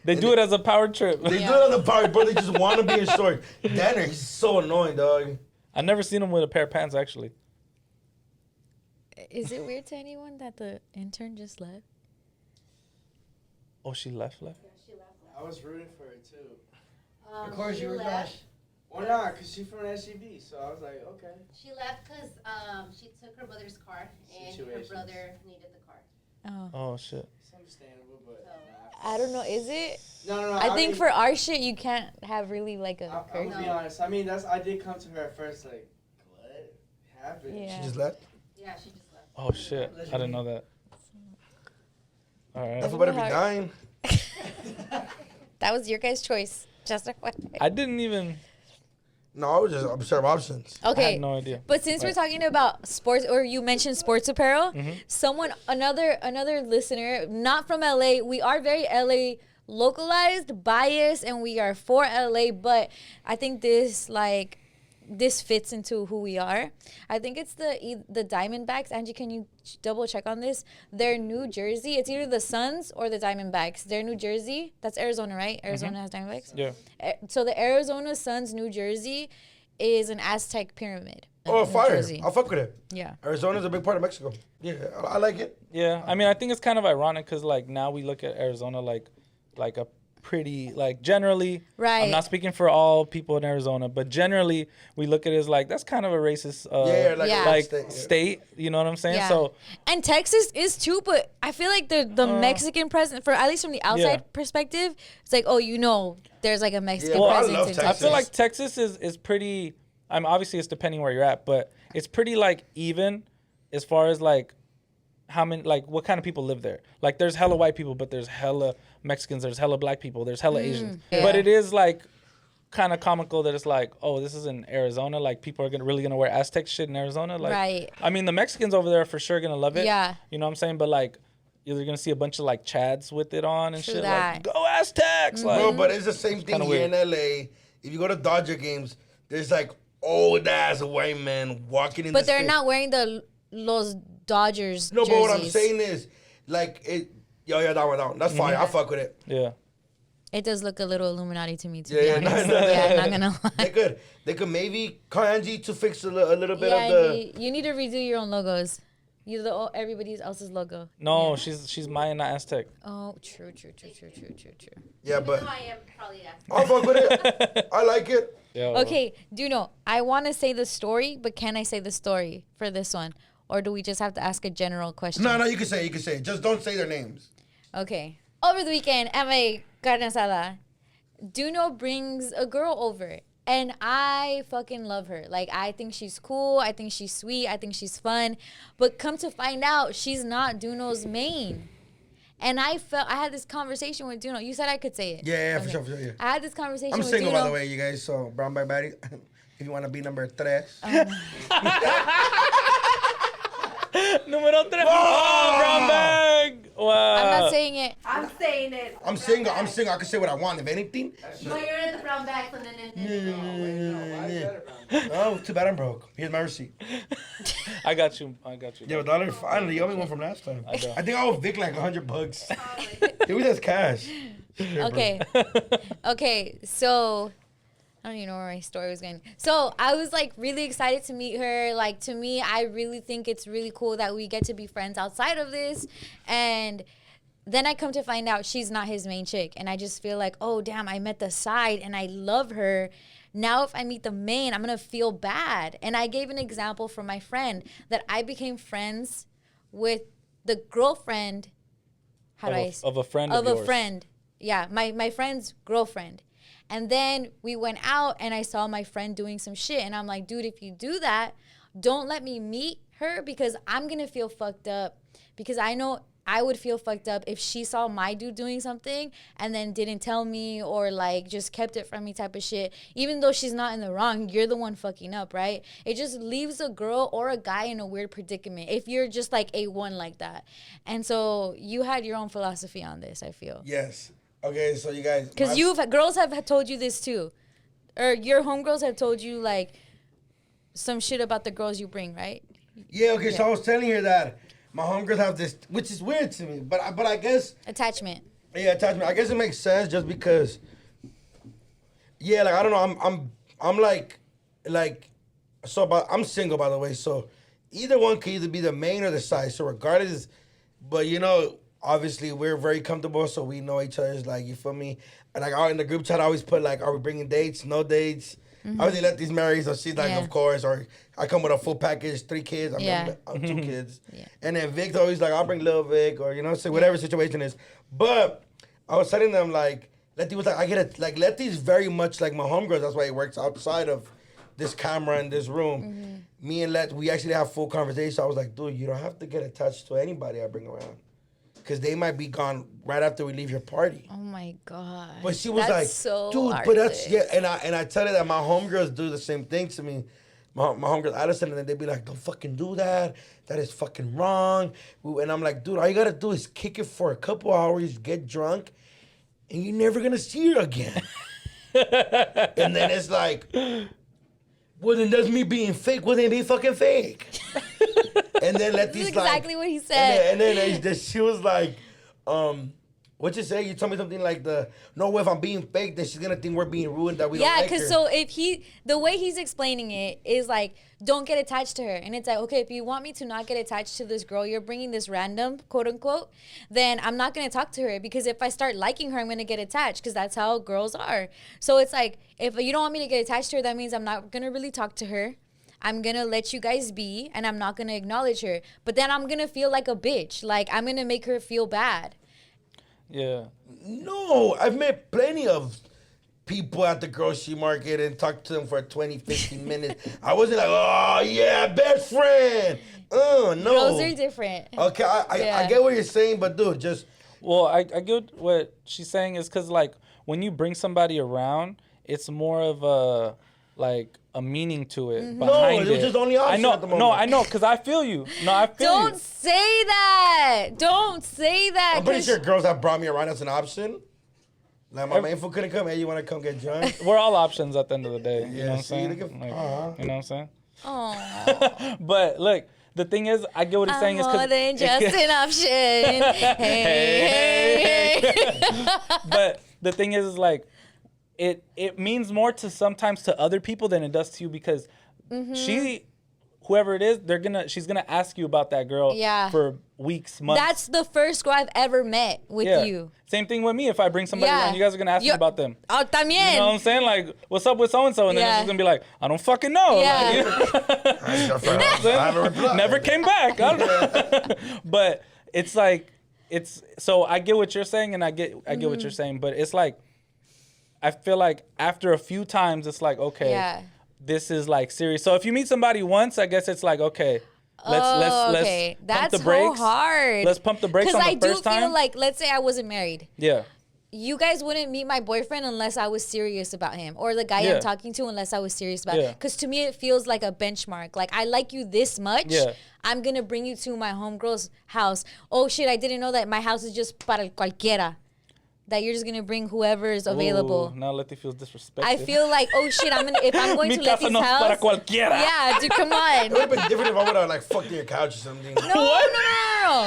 they do it as a power trip. They do it as a power, bro. They just want to be in shorts. Danner, he's so annoying, dog. I've never seen him with a pair of pants, actually. Is it weird to anyone that the intern just left? Oh, she left? Yeah, she left. I was rooting for her, too. Of course you were, Josh. Why not? Because she's from an SUV, so I was like, okay. She left because she took her brother's car, and her brother needed the car. Oh, shit. It's understandable, but... I don't know. Is it? No. I think for our shit, you can't have really like a I'm gonna be honest. I mean, I did come to her at first, like, what happened? Yeah. She just left? Yeah, she just left. Oh, shit. I didn't know that. All right. Everybody be dying. That was your guys' choice. Just I didn't even... No, I was just observe options. Okay. I had no idea. But since we're talking about sports, or you mentioned sports apparel, another listener, not from LA, we are very LA localized, biased, and we are for LA, but I think this fits into who we are. I think it's the Diamondbacks. Angie, can you double check on this? Their New Jersey, it's either the Suns or the Diamondbacks. Their New Jersey, that's Arizona, right? Arizona has Diamondbacks? Yeah. So the Arizona Suns New Jersey is an Aztec pyramid. Oh, fire. Jersey. I'll fuck with it. Yeah. Arizona's a big part of Mexico. Yeah, I like it. Yeah. I mean, I think it's kind of ironic because, like, now we look at Arizona like a pretty, like, generally, right. I'm not speaking for all people in Arizona, but generally we look at it as like that's kind of a racist state, you know what I'm saying? Yeah. So, and Texas is too, but I feel like the Mexican presence, for at least from the outside perspective, it's like, oh, you know, there's like a Mexican presence in Texas. I feel like Texas is pretty, obviously it's depending where you're at, but it's pretty like even as far as like how many, like what kind of people live there. Like there's hella white people, but there's hella Mexicans, there's hella black people, there's hella Asians. Yeah. But it is like kind of comical that it's like, oh, this is in Arizona. Like people are really gonna wear Aztec shit in Arizona. Like, right. I mean, the Mexicans over there are for sure gonna love it. Yeah. You know what I'm saying? But like, you're gonna see a bunch of like Chads with it on and True shit. that. Like, go Aztecs! Like, Bro, but it's the same thing here in LA. If you go to Dodger games, there's like old ass white men walking in. But they're not wearing the Los Dodgers. No, jerseys. but what I'm saying is, like it. That one. That's fine. I fuck with it. Yeah. It does look a little Illuminati to me, to be honest. Yeah, I'm not gonna lie. They could maybe call Angie to fix a little bit of the. You need to redo your own logos. You everybody else's logo. No, she's Mayan, not Aztec. Oh, true. Yeah, but I am probably Aztec. I'll fuck with it. I like it. Yo. Okay, Duno, I want to say the story, but can I say the story for this one? Or do we just have to ask a general question? No, you can say it. Just don't say their names. Okay. Over the weekend at my Carne Asada, Duno brings a girl over. And I fucking love her. Like, I think she's cool. I think she's sweet. I think she's fun. But come to find out, she's not Duno's main. And I had this conversation with Duno. You said I could say it. Yeah, Okay. for sure, yeah. I had this conversation I'm with single, Duno. by the way, you guys. So, brown bag baddie, if you want to be number 3. Número 3. Oh, brown bag. Wow. I'm not saying it. I'm saying it. I'm single. I can say what I want, if anything. But you're in the brown bag, so then. Oh, too bad I'm broke. Here's my receipt. I got you. Yo, $1 finally. You owe me one from last time. I know. I think I owe Vic like $100. It was just cash. Okay. Okay, so I don't even know where my story was going. So I was like really excited to meet her. Like, to me, I really think it's really cool that we get to be friends outside of this. And then I come to find out she's not his main chick. And I just feel like, oh, damn, I met the side and I love her. Now if I meet the main, I'm going to feel bad. And I gave an example from my friend that I became friends with the girlfriend. Of a friend of yours. a friend. Yeah, my friend's girlfriend. And then we went out and I saw my friend doing some shit. And I'm like, dude, if you do that, don't let me meet her because I'm going to feel fucked up. Because I know I would feel fucked up if she saw my dude doing something and then didn't tell me or like just kept it from me type of shit. Even though she's not in the wrong, you're the one fucking up, right? It just leaves a girl or a guy in a weird predicament if you're just like A1 like that. And so you had your own philosophy on this, I feel. Yes. Okay, so you guys. Because girls have told you this too. Or your homegirls have told you like some shit about the girls you bring, right? Yeah, okay, so I was telling her that my homegirls have this, which is weird to me, but I guess. Attachment. Yeah, attachment. I guess it makes sense just because. Yeah, like I don't know. I'm like, so. But I'm single, by the way. So either one could either be the main or the side. So regardless, but you know, obviously we're very comfortable, so we know each other's like, you feel me. And like out in the group chat, I always put like, are we bringing dates? No dates. Mm-hmm. Obviously, Letty's married, so she's like, Yeah. of course. Or I come with a full package, 3 kids. I'm 2 kids. Yeah. And then Vic's always like, I'll bring Lil Vic, or you know, so whatever situation is. But I was telling them like, Letty was like, I get it. Like Letty's very much like my homegirl. That's why it works outside of this camera in this room. Mm-hmm. Me and Let, we actually have full conversation. I was like, dude, you don't have to get attached to anybody I bring around. Because they might be gone right after we leave your party. Oh my God. But she was That's like, so dude, heartless. but that's, yeah. And I tell her that my homegirls do the same thing to me. My homegirls Addison, and then they be like, don't fucking do that. That is fucking wrong. And I'm like, dude, all you got to do is kick it for a couple hours, get drunk, and you're never going to see her again. And then it's like, well, then that's me being fake. Well, then be fucking fake. And then This Letty's is like, exactly what he said. and then she was like, what you say? You told me something like no, if I'm being fake, then she's gonna think we're being rude, that we don't Yeah, like her. because so if the way he's explaining it is like, don't get attached to her. And it's like, okay, if you want me to not get attached to this girl, you're bringing this random, quote unquote, then I'm not going to talk to her because if I start liking her, I'm going to get attached because that's how girls are. So it's like, if you don't want me to get attached to her, that means I'm not going to really talk to her. I'm going to let you guys be and I'm not going to acknowledge her. But then I'm going to feel like a bitch. Like, I'm going to make her feel bad. Yeah. No, I've met plenty of people at the grocery market and talked to them for 20, 15 minutes. I wasn't like, oh, yeah, best friend. No. Girls are different. Okay, I get what you're saying, but dude, just... Well, I get what she's saying is because, like, when you bring somebody around, it's more of a, like, a meaning to it behind it was just only option I know, at the moment. no, I know, because I feel you. No, I feel you. Don't say that. Don't say that. I'm pretty 'cause sure girls have brought me around as an option. Like, my main fool couldn't come. Hey, you want to come get drunk? We're all options at the end of the day. You know what I'm see, saying? look at- Like, aw. you know what I'm saying? Aw. But, look, the thing is, I get what he's saying. I'm Is more than just an option. Hey. But the thing is like, it means more to sometimes to other people than it does to you because whoever it is, she's gonna ask you about that girl for weeks, months. That's the first girl I've ever met with you. Same thing with me. If I bring somebody around, you guys are gonna ask me about them. Oh, también. You know what I'm saying? Like, what's up with so-and-so? And then it's just gonna be like, I don't fucking know. Yeah. Like, never came back. I don't know. But it's like, so I get what you're saying, and I get what you're saying, but it's like, I feel like after a few times, it's like, okay, this is like serious. So if you meet somebody once, I guess it's like, okay, let's pump the brakes. So hard. Let's pump the brakes on the first time. Because I do feel like, let's say I wasn't married. Yeah. You guys wouldn't meet my boyfriend unless I was serious about him, or the guy I'm talking to unless I was serious about him. Because to me, it feels like a benchmark. Like, I like you this much. Yeah. I'm going to bring you to my homegirl's house. Oh, shit, I didn't know that my house is just para cualquiera. That you're just going to bring whoever is available. Ooh, now Letty feels disrespected. I feel like, oh, shit, if I'm going to Letty's house. Para cualquiera. Yeah, dude, come on. It would have been different if I would have, like, fucked your couch or something. No.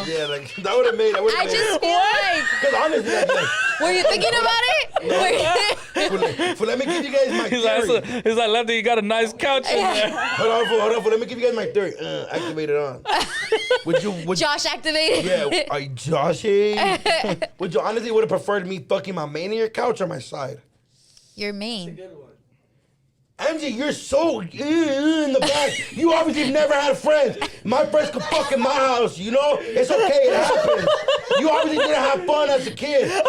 Yeah, like, that would have made it. I just feel like. Because honestly, like, were you thinking about it? Let me give you guys my theory. He's like, Letty, you got a nice couch in there. Hold on, let me give you guys my theory. Activate it on. Would Josh activated? Yeah, are you Joshy? Would you honestly would have preferred me fucking my main in your couch or my side? Your main. That's a good one. Angie, you're so in the back. You obviously never had friends. My friends could fuck in my house, you know? It's okay, it happens. You obviously didn't have fun as a kid. You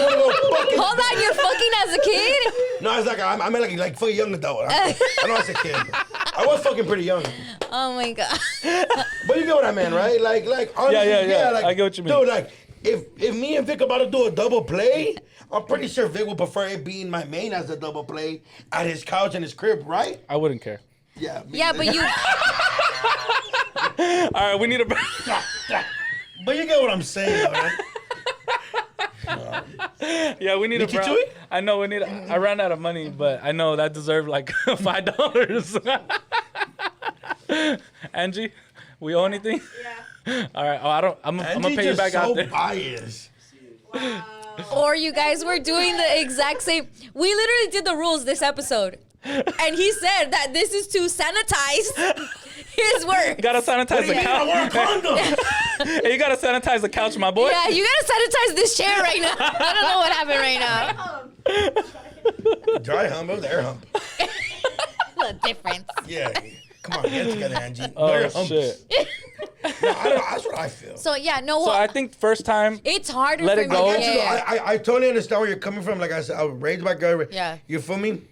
wanna go fucking... Hold on, you're fucking as a kid? No, it's like, I meant like fucking young adult. I know as a kid. I was fucking pretty young. Oh my God. But you get what I mean, right? Like honestly, yeah. like, I get what you mean. Dude, like, if me and Vic about to do a double play, I'm pretty sure Vic would prefer it being my main as a double play at his couch in his crib, right? I wouldn't care. Yeah. Yeah, but you... All right, we need a... But you get what I'm saying, right? Yeah, we need a brown. I know we need. I ran out of money, but I know that deserved like $5. Angie, we owe anything? Yeah. All right. Oh, I don't. I'm gonna pay you back out there. Biased. Wow. Or you guys were doing the exact same... We literally did the rules this episode. And he said that this is to sanitize his work. You gotta sanitize the couch. Hey, you gotta sanitize the couch, my boy. Yeah, you gotta sanitize this chair right now. I don't know what happened right now. Dry hump over there, hump. The difference. Yeah. Come on, get it together, Angie. Oh, shit. No, I don't, that's what I feel. So, yeah, no. So I think first time. It's harder let for it me. go. I get you. I totally understand where you're coming from. Like I said, I was raised by girl. Yeah. You feel me?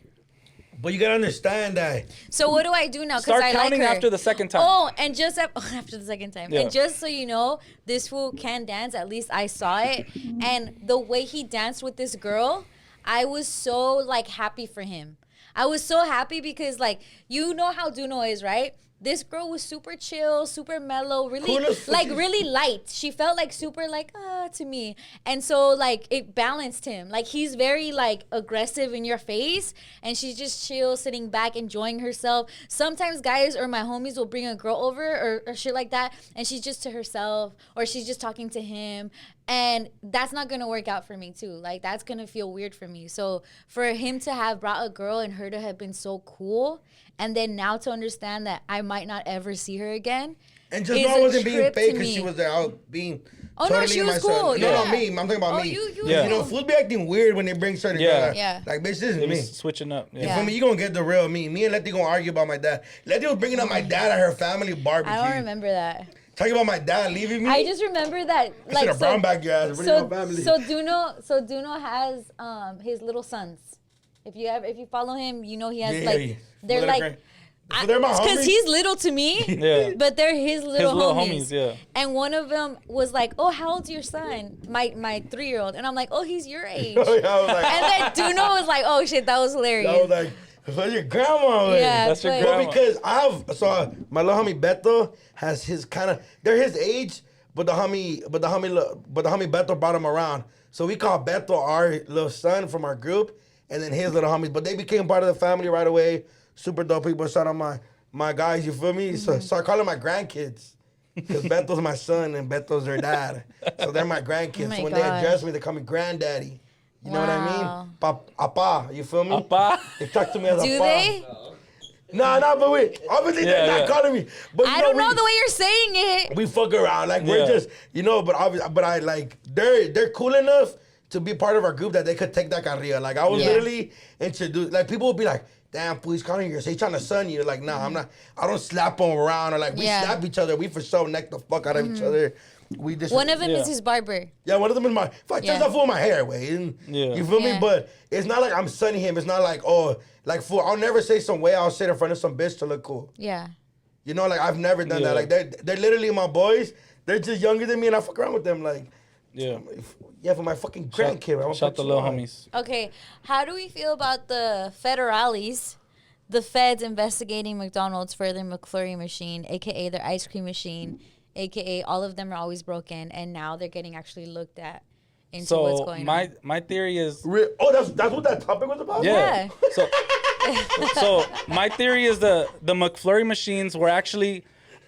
But you gotta understand that. So what do I do now? Because Start I counting like her. after the second time. Oh, and just after the second time. Yeah. And just so you know, this fool can dance. At least I saw it. And the way he danced with this girl, I was so like happy for him. I was so happy because like, you know how Duno is, right? This girl was super chill, super mellow, really like really light. She felt like super like to me. And so like it balanced him. Like he's very like aggressive in your face and she's just chill, sitting back, enjoying herself. Sometimes guys or my homies will bring a girl over or shit like that and she's just to herself or she's just talking to him. And that's not going to work out for me too. Like that's going to feel weird for me. So for him to have brought a girl and her to have been so cool and then now to understand that I might not ever see her again. And just know I wasn't being fake because she was there out being totally no, she was myself. cool. No, Yeah. not me. I'm talking about me. You You know, fools be acting weird when they bring certain girls. Yeah. Like, bitch, this is Maybe me. switching up. You feel me? You gonna get the real me. Me and Letty gonna argue about my dad. Letty was bringing up my dad at her family barbecue. I don't remember that. Talking about my dad leaving me. I just remember that I like should have brown back your ass. Bring my family. So Duno has his little sons. If you follow him, you know he has they're like they're my because homies. he's little to me, Yeah. but they're his little homies, yeah. And one of them was like, "Oh, how old's your son?" My 3-year-old, and I'm like, "Oh, he's your age." Oh, yeah, I was like, and then Duno was like, "Oh shit, that was hilarious." I was like, that's your grandma. Yeah, That's your but- grandma. But because my little homie Beto has his they're his age, but the homie Beto brought him around. So we call Beto our little son from our group, and then his little homies. But they became part of the family right away. Super dope people. Shout out my guys, you feel me? So start calling my grandkids. Because Beto's my son and Beto's their dad. So they're my grandkids. Oh my so when they gosh. address me, they call me granddaddy. You know what I Wow. mean? Appa, you feel me? Appa. They talk to me as Do Appa. they? Nah, but wait. Obviously, they're not calling me. But I don't know the way you're saying it. We fuck around. Like, we're just, but obviously, but I, like, they're cool enough to be part of our group that they could take that carrilla. Like, I was literally introduced. Like, people would be like, damn, fool, he's calling you. He's trying to son you. Like, nah, I'm not. I don't slap them around. Or, like, we slap each other. We for sure neck the fuck out of each other. We just, one of them is his barber. Yeah, one of them is my. If I touch that fool my hair away. You feel me? But it's not like I'm sunning him. It's not like, like, fool, I'll never say some way I'll sit in front of some bitch to look cool. Yeah. You know, like, I've never done that. Like, they're literally my boys. They're just younger than me, and I fuck around with them. Like, for my fucking grandkid. Shout the little homies. Okay, how do we feel about the federales, the feds investigating McDonald's for their McFlurry machine, a.k.a. their ice cream machine, a.k.a. all of them are always broken, and now they're getting actually looked at into what's going on? My theory is... that's what that topic was about? Yeah. So my theory is the McFlurry machines were actually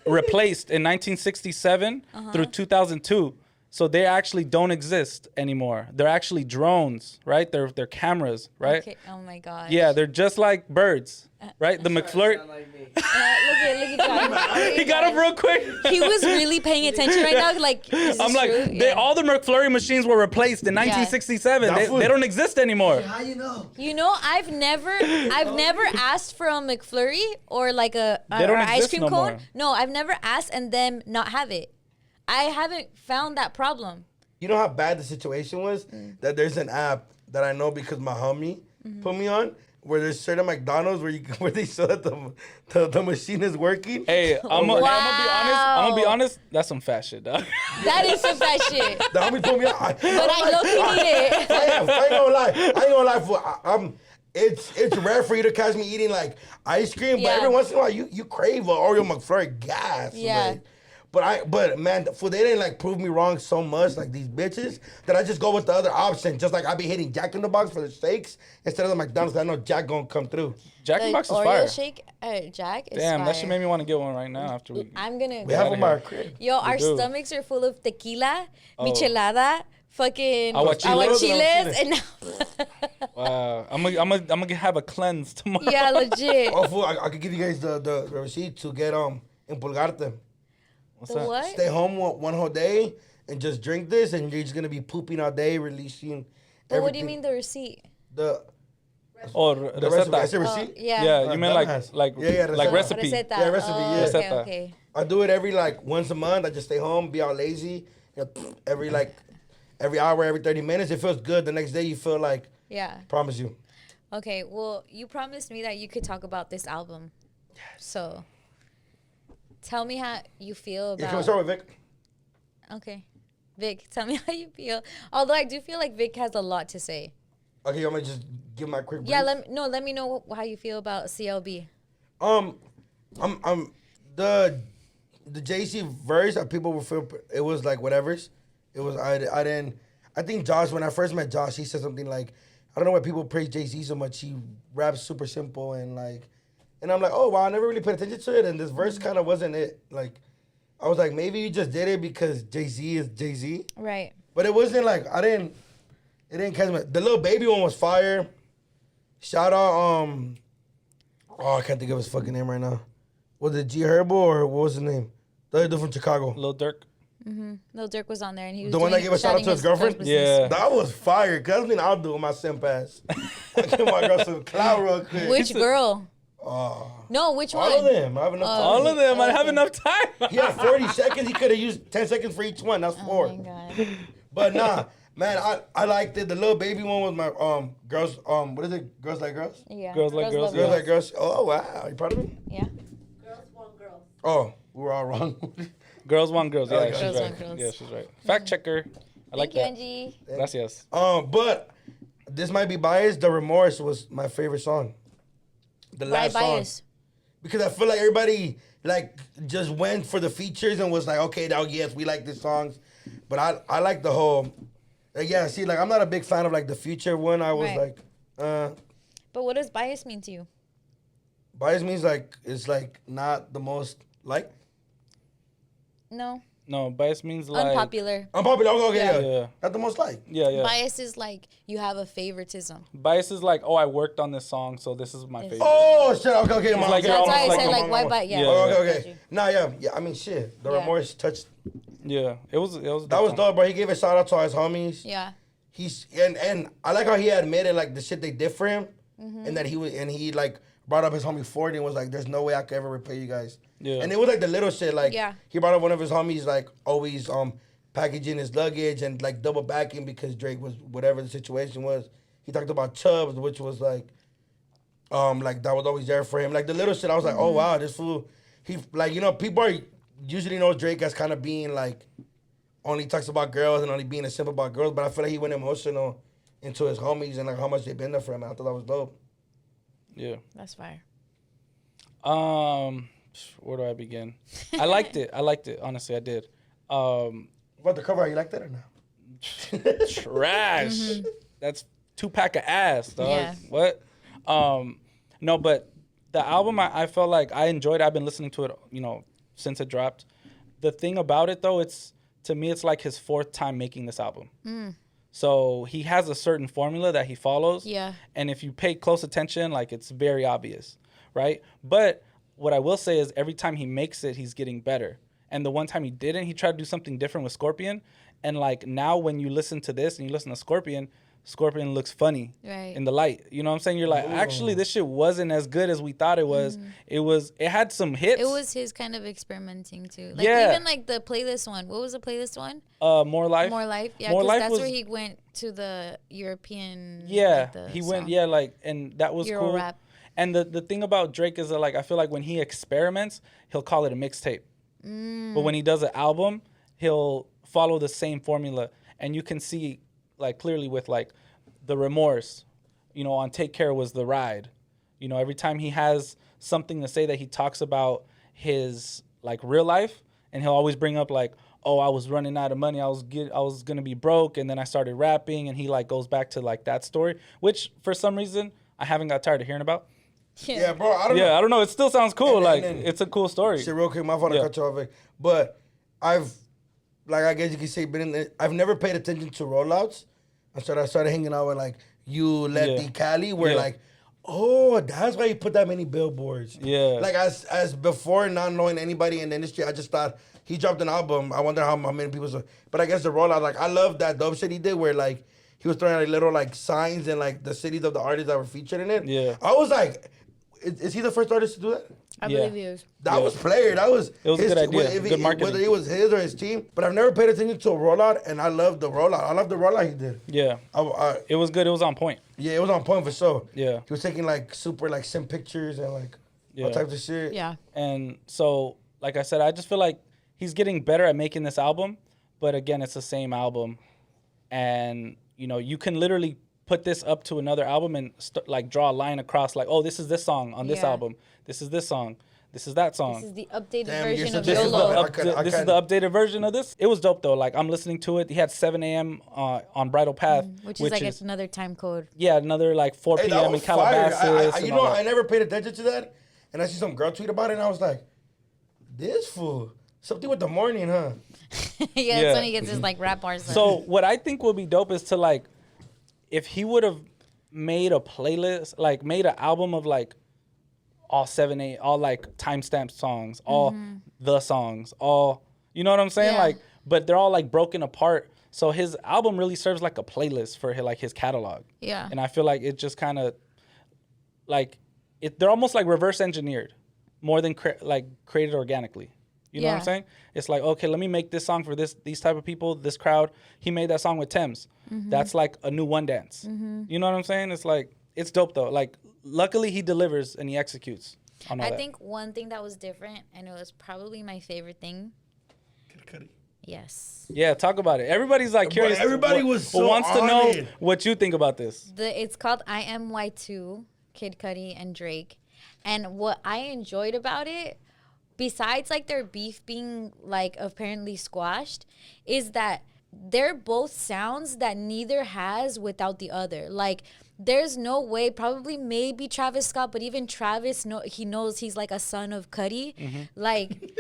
replaced in 1967 through 2002. So they actually don't exist anymore. They're actually drones, right? They're cameras, right? Okay. Oh my gosh. Yeah, they're just like birds, right? The McFlurry. Like me. Look at John. He got up real quick. He was really paying attention right now. Like, I'm like, all the McFlurry machines were replaced in 1967. They don't exist anymore. How you know? You know, I've never asked for a McFlurry or like an ice cream cone. More. No, I've never asked and then not have it. I haven't found that problem. You know how bad the situation was? That there's an app that I know because my homie put me on, where there's certain McDonald's where they show that the machine is working. Hey, I'm gonna be honest. That's some fat shit, dog. That is some fat shit. The homie put me on. But I low-key need it. I ain't gonna lie. For it's rare for you to catch me eating like ice cream, but every once in a while you crave a Oreo McFlurry gas. Yeah. Like, but man, they didn't like prove me wrong so much, like these bitches, that I just go with the other option. Just like I be hitting Jack in the Box for the steaks instead of the McDonald's. I know Jack gonna come through. Jack in the Box is Oreo fire. shake, Jack is Damn, fire. that shit made me want to get one right now after we. I'm gonna. We have them in our crib. Yo, our do. stomachs are full of tequila, michelada, fucking aguachiles, and now. Wow, I'm gonna have a cleanse tomorrow. Yeah, legit. Oh, fool, I could give you guys the receipt to get empolgarte. What's The that? what? Stay home one whole day and just drink this, and you're just gonna be pooping all day, releasing. But what do you mean the receipt? The Receta. I said receipt. Yeah. Yeah, you mean like receta. recipe. Receta. Yeah, recipe, Oh, yeah. okay, Receta. okay. I do it every like once a month. I just stay home, be all lazy. Every hour, every 30 minutes, it feels good. The next day, you feel like. Yeah. Promise you. Okay, well, you promised me that you could talk about this album. Yes. So, tell me how you feel Yeah, can we about... start with Vic? Okay. Vic, tell me how you feel. Although I do feel like Vic has a lot to say. Okay, I'm gonna just give my quick brief. Yeah, let me know how you feel about CLB. I'm the JC verse that people would feel it was like whatever's. It was I think Josh, when I first met Josh, he said something like, I don't know why people praise Jay-Z so much. He raps super simple and I'm like, oh wow, I never really paid attention to it, and this verse kind of wasn't it. Like, I was like, maybe you just did it because Jay-Z is Jay-Z. Right. But it wasn't like it didn't catch me. The little baby one was fire. Shout out I can't think of his fucking name right now. Was it G Herbo or what was his name? The other dude from Chicago. Lil Durk. Lil Durk was on there, and he was The one that gave a shout out to his girlfriend? Yeah. That was fire. Cause that's what I'll do with my simp ass. I give my girl some clout real quick. Which girl? Oh. No, which one? All of them. I have enough time. All of them. I have enough time. He had 40 seconds. He could have used 10 seconds for each one. That's 4. Oh my god. But nah, man, I liked it. The little baby one was my girls. What is it? Girls like girls. Yeah. Girls like girls, love Girls like girls. Oh wow, you proud of me? Yeah. Girls want girls. Oh, we were all wrong. Girls want girls. Yeah, Okay. she's Girls right. want girls. Yeah, she's right. Fact checker. I like Thank that. you, Angie. Gracias. But this might be biased. The Remorse was my favorite song. The Why last song. bias? Because I feel like everybody like just went for the features and was like, okay, now yes, we like these songs. But I like the whole. Yeah, see, like I'm not a big fan of like the Future one. I was Right. like, But what does bias mean to you? bias means like it's like not the most like. No. No, bias means like Unpopular. Unpopular. Okay, Yeah. yeah. That's the most like. Yeah. Bias is like you have a favoritism. Bias is like, oh, I worked on this song, so this is my favorite. Oh shit. Okay. It's like That's why I almost say like like why bias? Yeah. Okay. Got Okay. you. Nah, yeah. I mean, shit. The Yeah. remorse touched. Yeah, it was. That was dope, bro. He gave a shout out to his homies. Yeah. He's and I like how he admitted like the shit they did for him, and that he like brought up his homie 40 and was like, "There's no way I could ever repay you guys." Yeah. And it was like the little shit, like Yeah. he brought up one of his homies like always packaging his luggage and like double backing because Drake was whatever the situation was. He talked about Chubbs, which was like that was always there for him. Like the little shit, I was like, oh wow, this fool. He like people are usually know Drake as kind of being like only talks about girls and only being a simp about girls, but I feel like he went emotional into his homies and like how much they've been there for him. I thought that was dope. Yeah. That's fire. Where do I begin? I liked it. Honestly, I did. About the cover, you like that or not? Trash. That's 2-pack of ass, dog. Yeah. What? No, but the album, I felt like I enjoyed. I've been listening to it, since it dropped. The thing about it, though, to me, it's like his 4th time making this album. So he has a certain formula that he follows. Yeah. And if you pay close attention, like it's very obvious, right? But what I will say is every time he makes it, he's getting better. And the one time he didn't, he tried to do something different with Scorpion. And like now when you listen to this and you listen to Scorpion looks funny in the light. You know what I'm saying? You're like, actually, this shit wasn't as good as we thought it was. It had some hits. It was his kind of experimenting too. Like Yeah. even like the playlist one. What was the playlist one? More Life. More Life. Yeah, More because Life that's was, where he went to the European. Yeah, like, the he went. song. Yeah, like, and that was Euro cool. rap. And the thing about Drake is that, like, I feel like when he experiments, he'll call it a mixtape. But when he does an album, he'll follow the same formula, and you can see like clearly with like the Remorse, on Take Care was the ride. Every time he has something to say that he talks about his like real life, and he'll always bring up like, oh, I was running out of money, I was gonna be broke, and then I started rapping, and he like goes back to like that story, which for some reason I haven't got tired of hearing about. Yeah, bro. I don't know. It still sounds cool. And It's a cool story. Shit, real quick, my fault to cut you off. But I guess you can say, I've never paid attention to rollouts. I started hanging out with like you, Letty, Cali, where like, oh, that's why you put that many billboards. Yeah. Like as before, not knowing anybody in the industry, I just thought he dropped an album. I wonder how many people saw. But I guess the rollout, like I love that dope shit he did where like he was throwing like little like signs and like the cities of the artists that were featured in it. Yeah. I was like, is he the first artist to do that? I believe he is. That was player. That was It was a good idea. Good marketing. Whether it was his or his team. But I've never paid attention to a rollout, and I love the rollout. I love the rollout he did. Yeah. It was good. It was on point. Yeah, it was on point for sure. Yeah. He was taking like super like sim pictures and like all types of shit. Yeah. And so, like I said, I just feel like he's getting better at making this album. But again, it's the same album. And, you can literally put this up to another album and like draw a line across like, oh, this is this song on this album. This is this song. This is that song. This is the updated Damn, version of this is YOLO. This is the updated version of this. It was dope though. Like I'm listening to it. He had 7 a.m. On Bridal Path, which is like another time code. Yeah, another like 4 Hey, that p.m. in was fire. Calabasas. I never paid attention to that, and I see some girl tweet about it, and I was like, this fool. Something with the morning, huh? Yeah, that's when he gets his like rap bars. So what I think would be dope is to like, if he would have made a playlist, like made an album of like all 7-8, all like timestamp songs, all the songs, all, you know what I'm saying? Yeah. Like, but they're all like broken apart. So his album really serves like a playlist for his catalog. Yeah. And I feel like it just kind of like they're almost like reverse engineered more than created organically. You know what I'm saying? It's like, okay, let me make this song for these type of people, this crowd. He made that song with Thames. That's like a new One Dance. You know what I'm saying? It's like, it's dope though. Like, luckily he delivers and he executes on all that. I think one thing that was different, and it was probably my favorite thing. Yes. Yeah, talk about it. Everybody's like curious. Everybody was so wants to on know it. what you think about this. It's called I Am Y2, Kid Cudi and Drake. And what I enjoyed about it, besides like their beef being like apparently squashed, is that they're both sounds that neither has without the other. Like there's no way, probably maybe Travis Scott, but even Travis, he knows he's like a son of Cudi. Like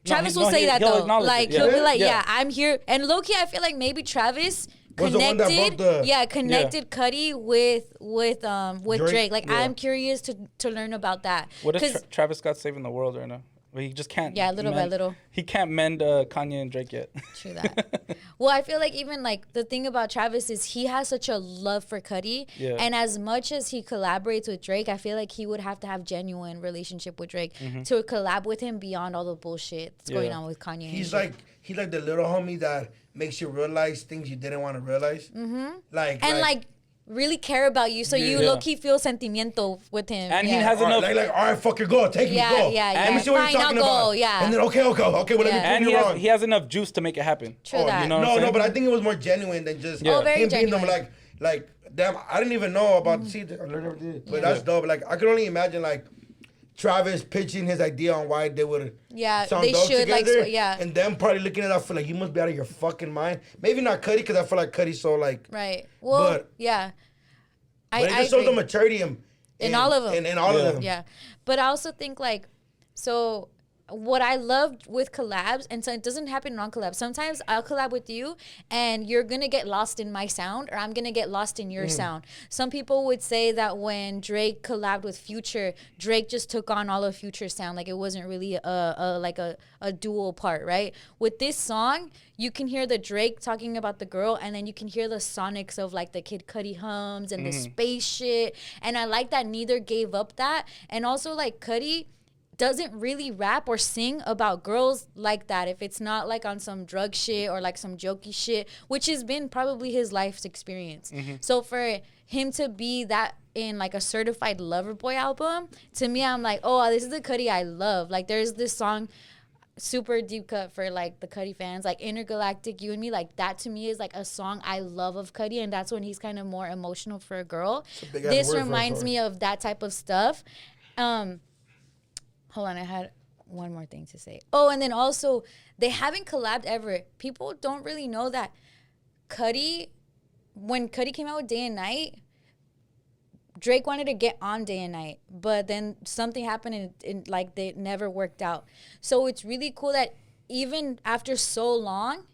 Travis will say that though. Like he'll be like, Yeah. I'm here. And low-key, I feel like maybe Travis Was the one that connected, brought connected Cudi with Drake. Like I'm curious to learn about that. What if Travis Scott saving the world right now? But he just can't. Yeah, little by little. He can't mend Kanye and Drake yet. True that. Well, I feel like even like the thing about Travis is he has such a love for Cudi. Yeah. And as much as he collaborates with Drake, I feel like he would have to have genuine relationship with Drake to collab with him beyond all the bullshit that's going on with Kanye. He's like the little homie that makes you realize things you didn't want to realize. Mm-hmm. Like really care about you, so you low-key feel sentimiento with him. And he has enough. All right, fucker, go. Take me, go. Yeah. Let me see what you're talking about. And then, okay, well, let me prove you wrong. He has enough juice to make it happen. True that. You know No, but I think it was more genuine than just very him genuine. being them, like, damn, I didn't even know about, I learned everything. But that's dope. Like, I could only imagine, like, Travis pitching his idea on why they would sound they dope should together, like and them probably looking at that for like, you must be out of your fucking mind. Maybe not Cudi, because I feel like Cudi's so like right. Well, but, yeah. But it just shows the maturity in all of them. In all of them. Yeah. But I also think like, so what I love with collabs, and so it doesn't happen on collabs. Sometimes I'll collab with you and you're going to get lost in my sound, or I'm going to get lost in your sound. Some people would say that when Drake collabed with Future, Drake just took on all of Future's sound. Like it wasn't really a dual part, right? With this song, you can hear the Drake talking about the girl, and then you can hear the sonics of like the Kid Cudi hums and the space shit. And I like that neither gave up that. And also like Cudi doesn't really rap or sing about girls like that if it's not like on some drug shit or like some jokey shit, which has been probably his life's experience. So for him to be that in like a certified lover boy album, to me, I'm like, oh, this is the Cudi I love. Like there's this song, super deep cut for like the Cudi fans, like Intergalactic, You and Me, like that to me is like a song I love of Cudi, and that's when he's kind of more emotional for a girl. This reminds me of that type of stuff. Hold on, I had one more thing to say. Oh, and then also, they haven't collabed ever. People don't really know that Cudi, when Cudi came out with Day and Night, Drake wanted to get on Day and Night, but then something happened and like they never worked out. So it's really cool that even after so long,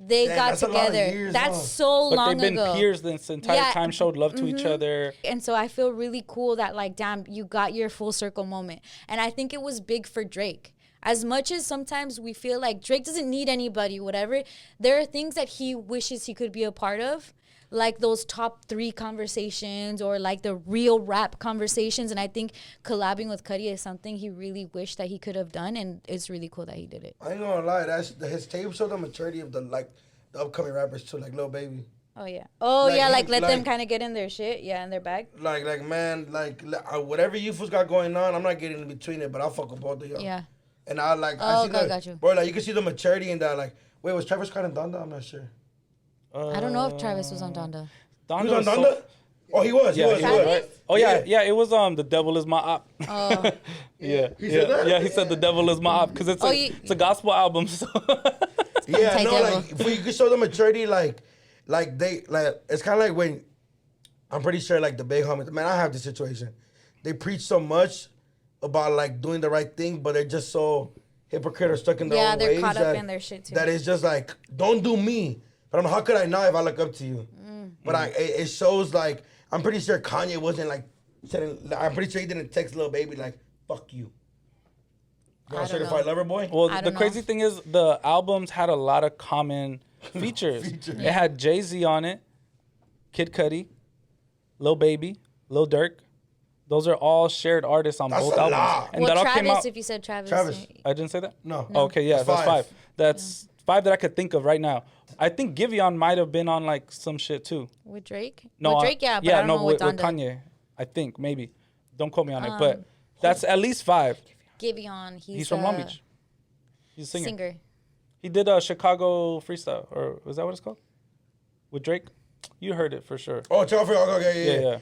they got together. That's so long ago. But they've been peers this entire time, showed love to each other. And so I feel really cool that like, damn, you got your full circle moment. And I think it was big for Drake. As much as sometimes we feel like Drake doesn't need anybody, whatever, there are things that he wishes he could be a part of, like those top 3 conversations or like the real rap conversations. And I think collabing with Cudi is something he really wished that he could have done, and it's really cool that he did it. I ain't gonna lie, his tape showed the maturity of the upcoming rappers too, like Lil Baby. Oh yeah. Oh like, yeah, like let them kind of get in their shit, in their bag. Like man, whatever you fools got going on, I'm not getting in between it, but I'll fuck with both of y'all. Yeah. And I got you. Bro, like you can see the maturity in that. Like, wait, was Travis Scott in Donda? I'm not sure. I don't know if Travis was on Donda. He was on Donda? Oh, he was. He was. Right? Oh yeah. It was The Devil Is My Op. Oh. Yeah. He said that? Yeah, he said The Devil Is My Op because it's a gospel album. So. Yeah, no, like you can show the maturity, it's kind of like when I'm pretty sure like the big homies. Man, I have this situation. They preach so much about like doing the right thing, but they're just so hypocrite or stuck in their own ways. Yeah, they're caught up in their shit too. That it's just like, don't do me. But how could I not if I look up to you? But it shows like, I'm pretty sure Kanye wasn't like, I'm pretty sure he didn't text Lil Baby like, fuck you. You're a certified lover boy? Well, the crazy thing is the albums had a lot of common features. It had Jay-Z on it, Kid Cudi, Lil Baby, Lil Durk. Those are all shared artists on both albums. Lot. And that all Travis, came out. if you said Travis. I didn't say that? No. Okay, yeah, that's 5. That's 5 that I could think of right now. I think Giveon might have been on like some shit too. With Drake? No, with Drake, yeah, but I don't know with Donda. Kanye. I think, maybe. Don't quote me on it, but that's at least 5. Giveon, he's from Long Beach. He's a singer. Singer. He did a Chicago freestyle, or was that what it's called? With Drake? You heard it for sure. Oh, okay,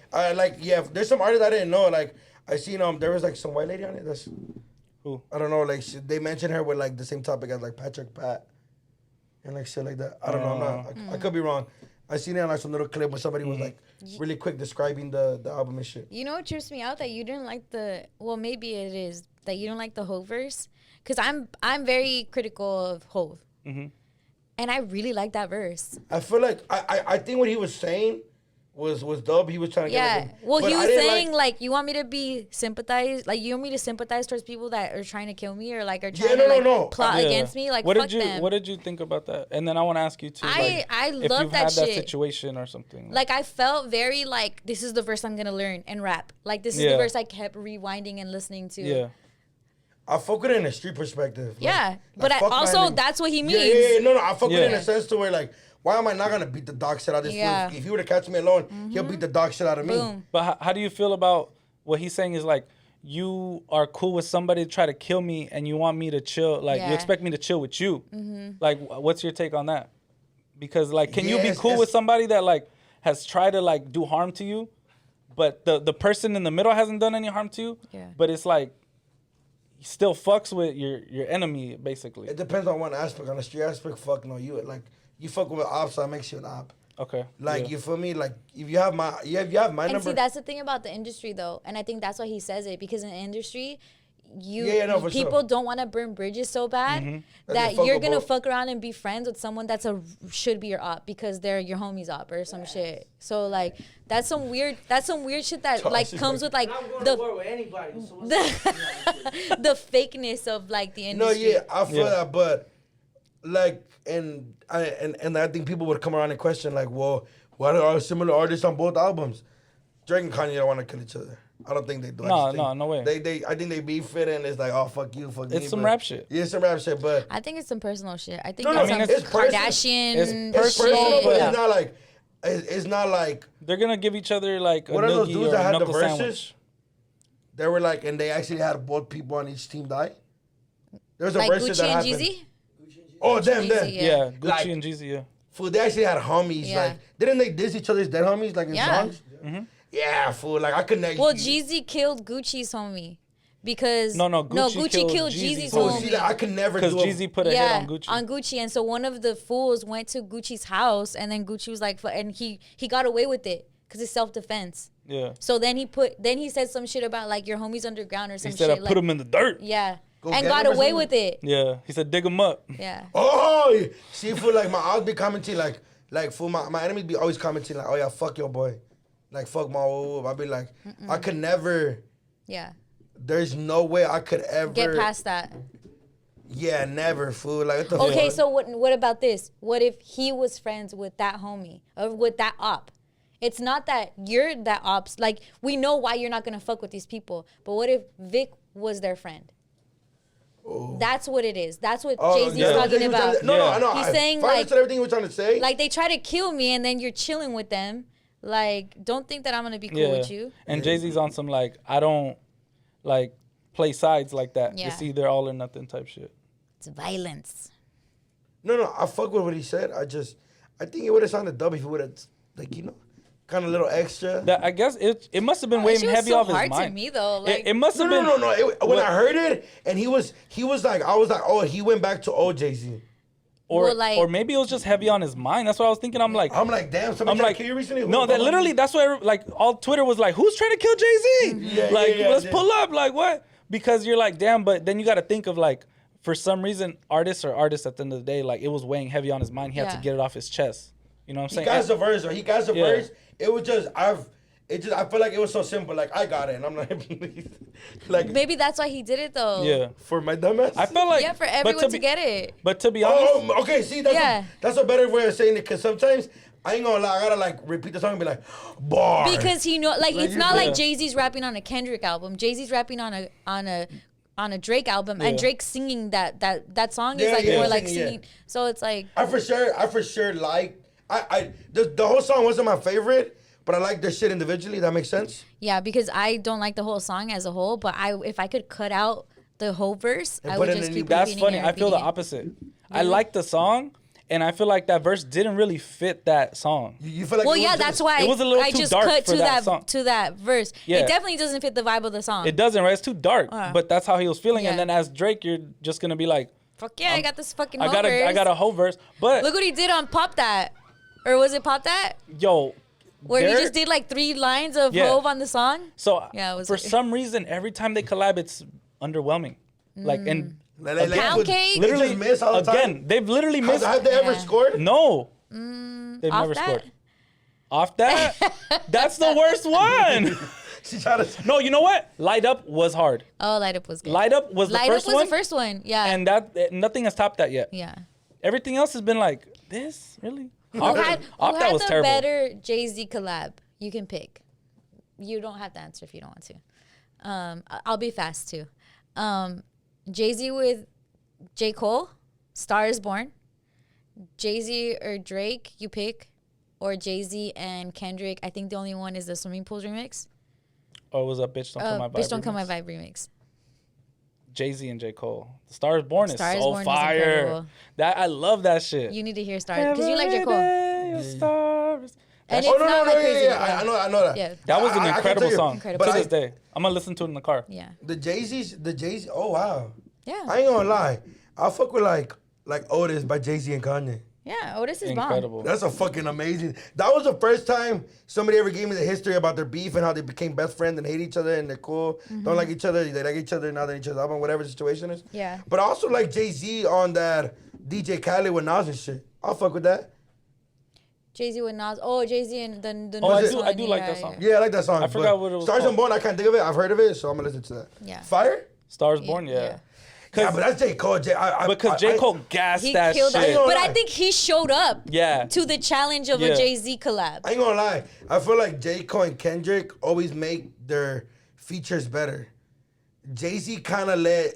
yeah. There's some artists I didn't know. Like I seen there was like some white lady on it. That's who? I don't know. Like they mentioned her with like the same topic as like Patrick Pat, and like shit like that. I don't know. I could be wrong. I seen it on like some little clip where somebody was like really quick describing the album and shit. You know what trips me out? That you didn't like well, maybe it is. that you don't like the Hove verse, because I'm very critical of Hove, and I really like that verse. I feel like I think what he was saying was dope. He was trying to get like, well, he was saying like you want me to be sympathized, like you want me to sympathize towards people that are trying to kill me or like are trying to plot against me. Like, what fuck did you them. What did you think about that? And then I want to ask you too. I if love you've that had shit. that situation or something. Like I felt very like this is the verse I'm gonna learn and rap. Like this is the verse I kept rewinding and listening to. Yeah. I fuck with it in a street perspective. But also that's what he means. No, I fuck with it in a sense to where like, why am I not gonna beat the dog shit out of this fool? If he were to catch me alone, he'll beat the dog shit out of me. But how do you feel about what he's saying is like, you are cool with somebody to try to kill me and you want me to chill, like you expect me to chill with you. Like, what's your take on that? Because like, can you be cool with somebody that like has tried to like do harm to you, but the person in the middle hasn't done any harm to you, but it's like, he still fucks with your enemy, basically. It depends on one aspect. On the street aspect, fuck no. You like, you fuck with an op, so that makes you an op. Okay. Like, you feel me? Like, if you have my number. And see, that's the thing about the industry, though. And I think that's why he says it. Because in the industry, people don't want to burn bridges so bad that you're going to fuck around and be friends with someone that's should be your op because they're your homie's op or some shit. So, like, that's some weird shit that, like, comes with, like, the fakeness of, like, the industry. No, I feel that, but, like, and I think people would come around and question, like, well, why are similar artists on both albums? Drake and Kanye don't want to kill each other. I don't think they do. No way. I think they beef it and it's like, oh, fuck you, fuck me. It's some rap shit. Yeah, it's some rap shit, but I think it's some personal shit. I think it's Kardashian it's personal, but it's not like, it's not like. They're going to give each other like what a are those noogie dudes or that a had the knuckle verses? sandwich. They were like, and they actually had both people on each team die. There's a like verses Gucci that and happened. Jeezy? Oh, them. Yeah, Gucci Like, and Jeezy, yeah. Fool, they actually had homies. Yeah. Like, didn't they diss each other's dead homies, like in songs? Yeah, fool. Like, I couldn't. Well, Jeezy killed Gucci's homie because Gucci killed Jeezy's Fool, homie. see that? I could never do because Jeezy put a hit on Gucci. And so one of the fools went to Gucci's house, and then Gucci was like, and he got away with it because it's self-defense. Yeah. So then he said some shit about like your homie's underground or some shit. He said I put him in the dirt. Yeah. Go and get got him or away something? with it. Yeah. He said dig him up. Yeah. Oh, see, fool, like, I'll be commenting, like, fool, my enemies be always commenting, like, oh, yeah, fuck your boy. Like, fuck my I'll be like, I could never. Yeah. There's no way I could ever. Get past that. Yeah, never, fool. Like, what the Okay, fuck? so what about this? What if he was friends with that homie or with that op? It's not that you're that ops. Like, we know why you're not going to fuck with these people. But what if Vic was their friend? Oh. That's what it is. That's what Jay-Z's talking about. No. He's saying, like, I understood everything you were trying to say. Like, they try to kill me, and then you're chilling with them. Like, don't think that I'm going to be cool with you. And Jay-Z's on some, like, I don't, like, play sides like that. Yeah. It's either all or nothing type shit. It's violence. No, I fuck with what he said. I think it would have sounded dumb if he would have, like, you know, kind of a little extra. That, I guess it must have been weighing heavy off his mind. It was so hard to me, though. Like, it must have been. No. When I heard it, and he was like, I was like, oh, he went back to old Jay-Z. Or maybe it was just heavy on his mind. That's what I was thinking. I'm like, damn, somebody tried to kill you recently? No, that literally, that's why, like, all Twitter was like, who's trying to kill Jay-Z? Let's pull up. Like, what? Because you're like, damn, but then you got to think of, like, for some reason, artists at the end of the day, like, it was weighing heavy on his mind. He had to get it off his chest. You know what I'm saying? He got the verse. It was just, I feel like it was so simple. Like, I got it. And I'm like, maybe that's why he did it, though. Yeah. For my dumbass? I felt like. Yeah, for everyone to get it. But to be honest. Okay, see, that's a better way of saying it. Because sometimes, I ain't gonna lie, I gotta, like, repeat the song and be like, bar. Because it's not like Jay-Z's rapping on a Kendrick album. Jay-Z's rapping on a Drake album, and Drake singing that song is like more like singing. So it's like I for sure like the whole song wasn't my favorite, but I like their shit individually. That makes sense. Yeah, because I don't like the whole song as a whole, but if I could cut out the whole verse, I would just keep repeating. That's funny. I feel the opposite. Really? I like the song. And I feel like that verse didn't really fit that song. You feel like that's why it was a little I too just dark cut for to that verse. Yeah. It definitely doesn't fit the vibe of the song. It doesn't, right? It's too dark. But that's how he was feeling. Yeah. And then as Drake, you're just gonna be like, fuck yeah, I got this fucking whole verse. I got a whole verse. But look what he did on Pop That. Or was it Pop That? Yo. Where he just did like 3 lines of Hove on the song? So for some reason, every time they collab, underwhelming. Like, and Like, Pound cake? They literally, just miss all the time. again, they've literally missed. Have they ever scored? No. They've Off never that? scored. Off that? That's the worst one. She's trying to. No, you know what? Light Up was hard. Oh, Light Up was good. Light Up was the Light first Up was one. the first one. Yeah. And that nothing has topped that yet. yeah. Everything else has been like, this? Really? Who Off had that was the terrible. better Jay-Z collab? You can pick. You don't have to answer if you don't want to. I'll be fast too. Jay-Z with J. Cole, Star is Born. Jay-Z or Drake, you pick. Or Jay-Z and Kendrick. I think the only one is the Swimming Pools remix. Or was that Bitch Don't Come My Vibe? Bitch Don't Come My remix? Vibe remix. Jay-Z and J. Cole. The Star is Born Star is is so Born is fire. incredible. That I love that shit. You need to hear Star because you like J. Every Cole. day a star is- And Oh it's no, not like crazy. yeah. I know that. Yeah. That was an I can incredible tell you, song. Incredible. To but this day. I'm gonna listen to it in the car. Yeah. The Jay-Z. Oh wow. Yeah. I ain't gonna lie. I fuck with like Otis by Jay-Z and Kanye. Yeah. Otis is bomb. Incredible. That's a fucking amazing. That was the first time somebody ever gave me the history about their beef and how they became best friends and hate each other and they're cool, don't like each other, they like each other, now they're each other's album, whatever the situation is. Yeah. But I also like Jay-Z on that DJ Khaled with Nas and shit. I'll fuck with that. Jay-Z with Nas. Oh, Jay-Z and the Oh, Nas I do one. like that song. Yeah, I like that song. I forgot but what it was Stars called. Unborn, I can't think of it. I've heard of it, so I'm gonna listen to that. Yeah. Fire? Star is Born, Yeah. yeah. Yeah, but that's J. Cole. Because J. Cole gassed He that killed shit. that. gonna But lie. I think he showed up Yeah. to the challenge of Yeah. a Jay-Z collab. I ain't gonna lie. I feel like J. Cole and Kendrick always make their features better. Jay-Z kind of let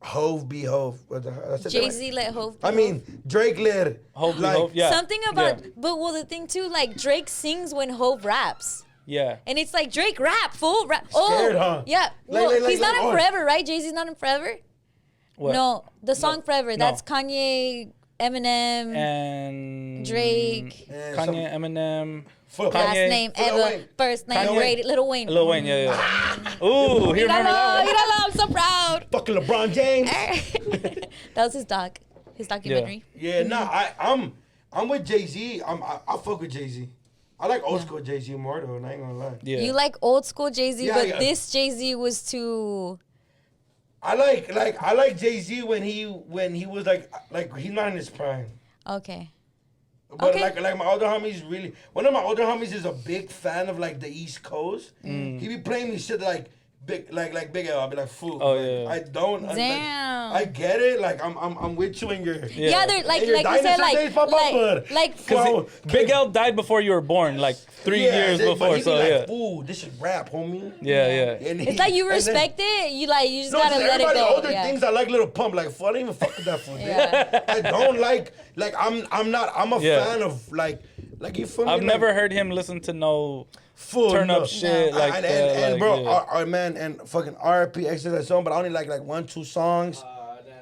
Hove be Hove. Jay-Z let Hov. I mean, Drake let Hov be like, Hov, yeah. Something about, Yeah. but well, the thing too, like Drake sings when Hov raps. Yeah. And it's like Drake rap, fool. Rap. Scared, huh? Yeah. Well, Like, he's not in oh. Forever, right? Jay-Z's not in Forever? What? No, the song Forever. No. That's Kanye, Eminem, And Drake. And Kanye, Eminem, Fuck. last Kanye, name Lil ever, Wayne. first name Kanye. rated, Lil Wayne. Lil Wayne, yeah. Ooh, he remember that one? I'm so proud. Fucking LeBron James. That was his documentary. Yeah, nah, I'm with Jay-Z. I fuck with Jay-Z. I like old school Jay-Z more though, and I ain't gonna lie. Yeah. You like old school Jay-Z, Yeah, but yeah. this Jay-Z was too. I like Jay-Z when he was like he's not in his prime. Okay. But Okay. like my older homies really, one of my older homies is a big fan of like the East Coast. Mm. He be playing me shit like big like Big L. I'll be like, fool. Oh, like, yeah. I don't. Damn. I get it. Like I'm with you in your. Yeah, they're like in your you said, dinosaur days, Papa, but- Well, Big L died before you were born, like 3 years but before. he be So like, yeah. Fool, this is rap, homie. Yeah. And It's like you and then- respect it. You just No, gotta just let it everybody go. older Yeah. things I like Little Pump. Like, fool, I don't even fuck with that fool. dude. Yeah. I don't like I'm a Yeah. fan of like you feel me? I've Like, never heard him listen to no full turn up no. shit like and, that. and like, bro, yeah. our man, and fucking RP exercise song, but I only like 1-2 songs.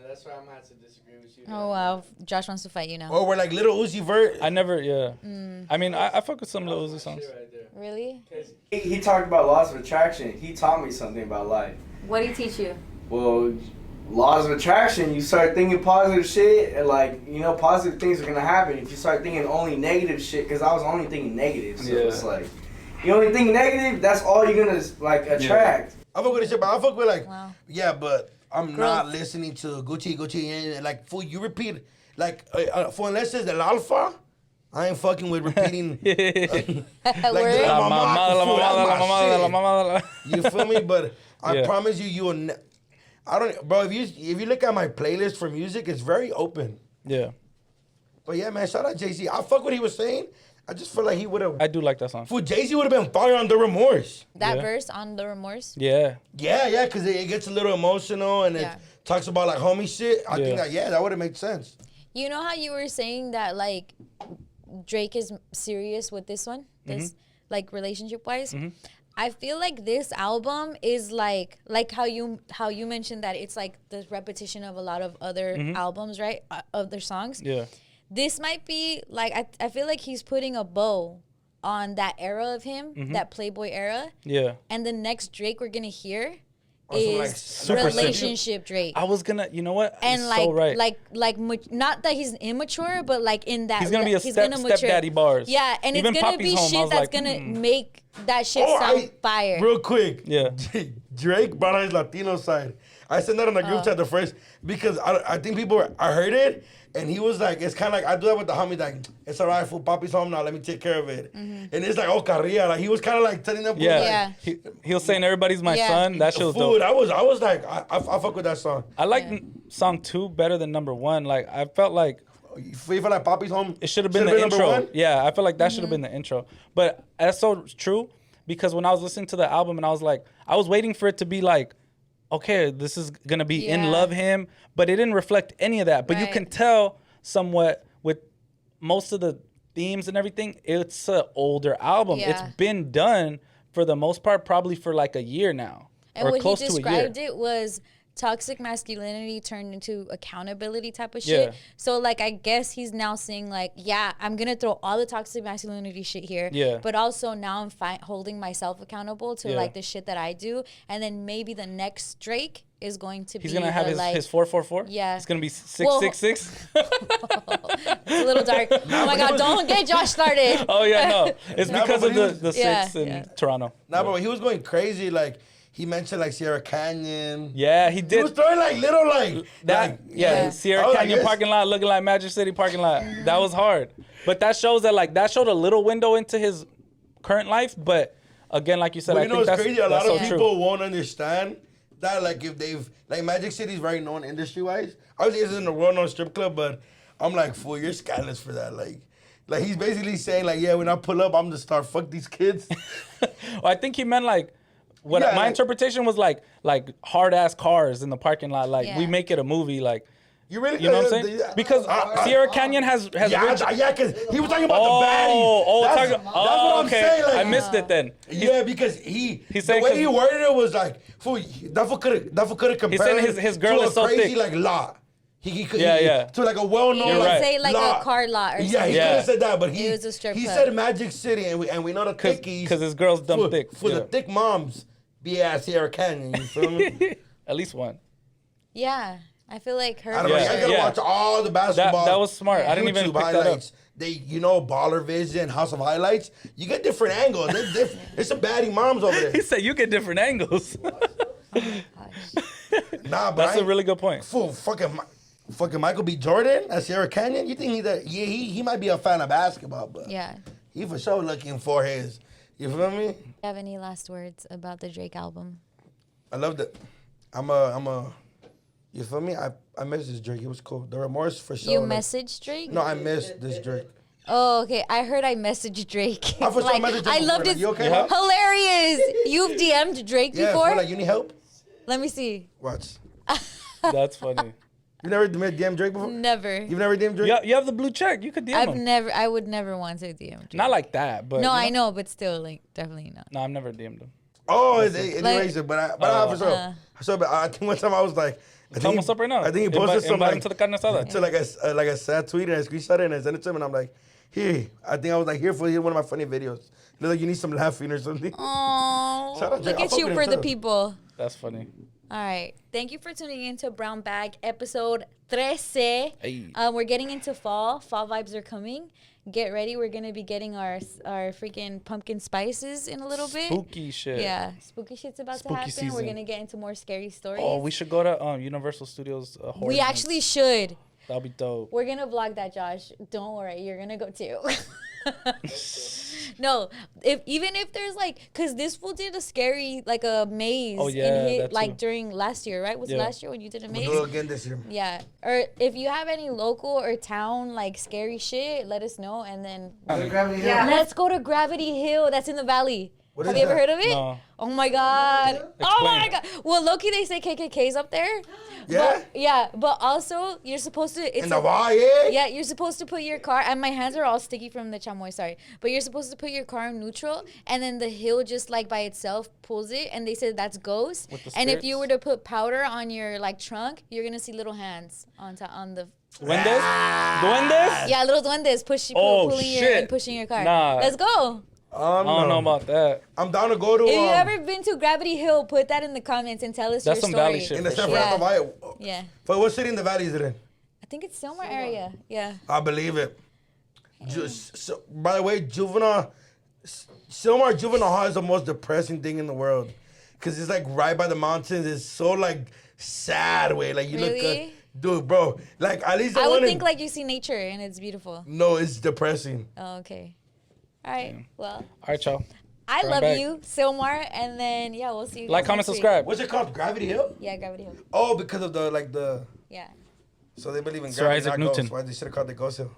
That's why I'm gonna have to disagree with you. Oh wow, Josh wants to fight you now. Or we're like Little Uzi Vert. I never, yeah. I mean, I fuck with some Lil Uzi songs. Right there. Really? He talked about laws of attraction. He taught me something about life. What did he teach you? Well, laws of attraction, you start thinking positive shit, and like, positive things are gonna happen. If you start thinking only negative shit, because I was only thinking negative, so Yeah. it's like, you only think negative, that's all you're gonna like attract. I fuck with this shit, but I fuck with like, Wow. yeah, but I'm Growth. not listening to Gucci, and like, fool, you repeat, like, for unless it's El Alfa, I ain't fucking with repeating. like, Word? La Mama, fool, that's my shit. mama. You feel me? But I Yeah. promise you will. I don't, bro. If you look at my playlist for music, it's very open. Yeah, But yeah, man, shout out Jay-Z. I fuck what he was saying. I just feel like he would have. I do like that song. For Jay-Z would have been fire on The Remorse. That Yeah. verse on the remorse. Yeah, Yeah, because it gets a little emotional and Yeah. it talks about like homie shit. I think Yeah. that would have made sense. You know how you were saying that like Drake is serious with this one, this like relationship wise. I feel like this album is like how you mentioned that it's like the repetition of a lot of other albums, right? Other songs. yeah. This might be like I feel like he's putting a bow on that era of him, that Playboy era, Yeah. and the next Drake we're gonna hear Also, is like, super relationship Drake. I was gonna, you know what? And He's like, so right. not that he's immature, but like in that He's gonna be a gonna mature. stepdaddy bars. Yeah, and Even it's gonna Poppy's be Home, I shit was that's like, gonna make that shit Oh, sound fire. Real quick. Yeah. Drake brought out his Latino side. I sent that on the group chat the first because I think I heard it and he was like, it's kind of like I do that with the homie like it's alright, fool, papi's home now, let me take care of it. And it's like carrilla, like he was kind of like telling them. Yeah, he was saying everybody's my son. That shit was dope. I was like I fuck with that song. I like song 2 better than number 1. Like I felt like. You feel like Papi's home? It should have been the intro. Yeah, I feel like that should have been the intro. But that's so true because when I was listening to the album and I was like, I was waiting for it to be like, okay, this is gonna be In Love Him, but it didn't reflect any of that. But you can tell somewhat with most of the themes and everything, it's an older album. Yeah. It's been done for the most part, probably for like a year now. And or what close he to a year. described it was toxic masculinity turned into accountability type of shit. So like I guess he's now saying like, yeah, I'm gonna throw all the toxic masculinity shit here. But also now I'm holding myself accountable to like the shit that I do. And then maybe the next Drake is going to be he's gonna have his 444. Yeah, it's gonna be 666. It's a little dark. Oh my god, don't get Josh started. Oh yeah, no, it's because of the 6 in Toronto. Nah, but he was going crazy like. He mentioned like Sierra Canyon. Yeah, he did. He was throwing like little like that. Sierra Canyon parking lot looking like Magic City parking lot. That was hard, but that shows that like that showed a little window into his current life. But again, like you said, but I think that's crazy. A lot of people true. won't understand that. Like if they've like Magic City is very known industry wise. Obviously, it's in a well known strip club, but I'm like, fool, you're scandalous for that. Like he's basically saying like, yeah, when I pull up, I'm gonna start fuck these kids. Well, I think he meant like. My interpretation was like hard ass cars in the parking lot. Like we make it a movie. Like you really, know what I'm saying? Because Sierra Canyon has because he was talking about the baddie. That's what I'm saying. Like, I missed it then. Because the way he worded it was like, fool, that fool could have compared. He's saying his girl is so crazy thick. Like lot. He could to like a well-known. He would like, say like a car lot or something. Yeah, he could have said that, but it was a strip club. said Magic City, and we know the thickies. Because his girl's dumb thick. For the thick moms, be at Sierra Canyon. You feel me? At least one. Yeah, I feel like her. I don't know. You gotta watch all the basketball. That was smart. I didn't even pick highlights. that They, up. Baller Vision, House of Highlights. You get different angles. There's some baddie moms over there. He said you get different angles. Nah, but that's a really good point. Fool, fucking Michael B. Jordan at Sierra Canyon. You think he might be a fan of basketball, but he for sure looking for his. You feel me? You have any last words about the Drake album? I loved it. You feel me? I missed this Drake. It was cool. The remorse for sure. You messaged Drake? No, I missed this Drake. Oh, okay. I heard I messaged Drake. I loved it. You okay? Hilarious. You've DM'd Drake before? Yeah, like you need help? Let me see. Watch. That's funny. You never DM Drake before? Never. You've never DM'd Drake? Yeah, you have the blue check. You could DM him. I would never want to DM Drake. Not like that, but. No, I know, but still, like, definitely not. No, I've never DM'd him. Oh, anyways, but I for sure. So I think one time I was like, Tell him what's up right now. I think he posted some like to the Carne Asada. To like a sad tweet and I screenshot it and I sent it to him and I'm like, here. I think I was like, here for one of my funny videos. It looked like you need some laughing or something. Oh, look at you for the people. That's funny. All right. Thank you for tuning in to Brown Bag episode 13. Hey. We're getting into fall. Fall vibes are coming. Get ready. We're going to be getting our freaking pumpkin spices in a little bit. Spooky shit. Yeah. Spooky shit's about to happen. Season. We're going to get into more scary stories. Oh, we should go to Universal Studios. We actually should. That'll be dope. We're going to vlog that, Josh. Don't worry. You're going to go too. No, even if there's like, cause this fool did a scary like a maze. Oh yeah, like during last year, right? Was it last year when you did a maze? We'll do it again this year. Yeah, or if you have any local or town like scary shit, let us know, and then let's go to Gravity Hill. That's in the valley. Have you ever heard of it? No. Oh my god. Explain. Oh my god. Well, low-key they say KKK's up there. Yeah. But also you're supposed to. In the wire. Yeah, you're supposed to put your car. And my hands are all sticky from the chamoy. Sorry, but you're supposed to put your car in neutral, and then the hill just like by itself pulls it. And they said that's ghost. And if you were to put powder on your like trunk, you're gonna see little hands on the. Duendes? Duendes? Yeah, little duendes pushing your car. Nah. Let's go. I don't know about that. I'm down to go to. If you ever been to Gravity Hill, put that in the comments and tell us your story. That's some valley shit. In the San Francisco Valley. Yeah. But what city in the valley is it in? I think it's Silmar area. Yeah. I believe it. By the way, Silmar Juvenile Hall is the most depressing thing in the world. because it's like right by the mountains. It's so like sad way. Like you look Really? dude, bro. Like at least I would think like you see nature and it's beautiful. No, it's depressing. Oh, okay. All right. Well, All right, y'all. I Going love back. you, Silmar, and then yeah, we'll see you. Like, guys comment, next week. subscribe. What's it called? Gravity Hill? Yeah, Gravity Hill. Oh, because of the like the. Yeah. So they believe in Sir gravity, Isaac not Newton. ghosts. Why they should have called it Ghost Hill?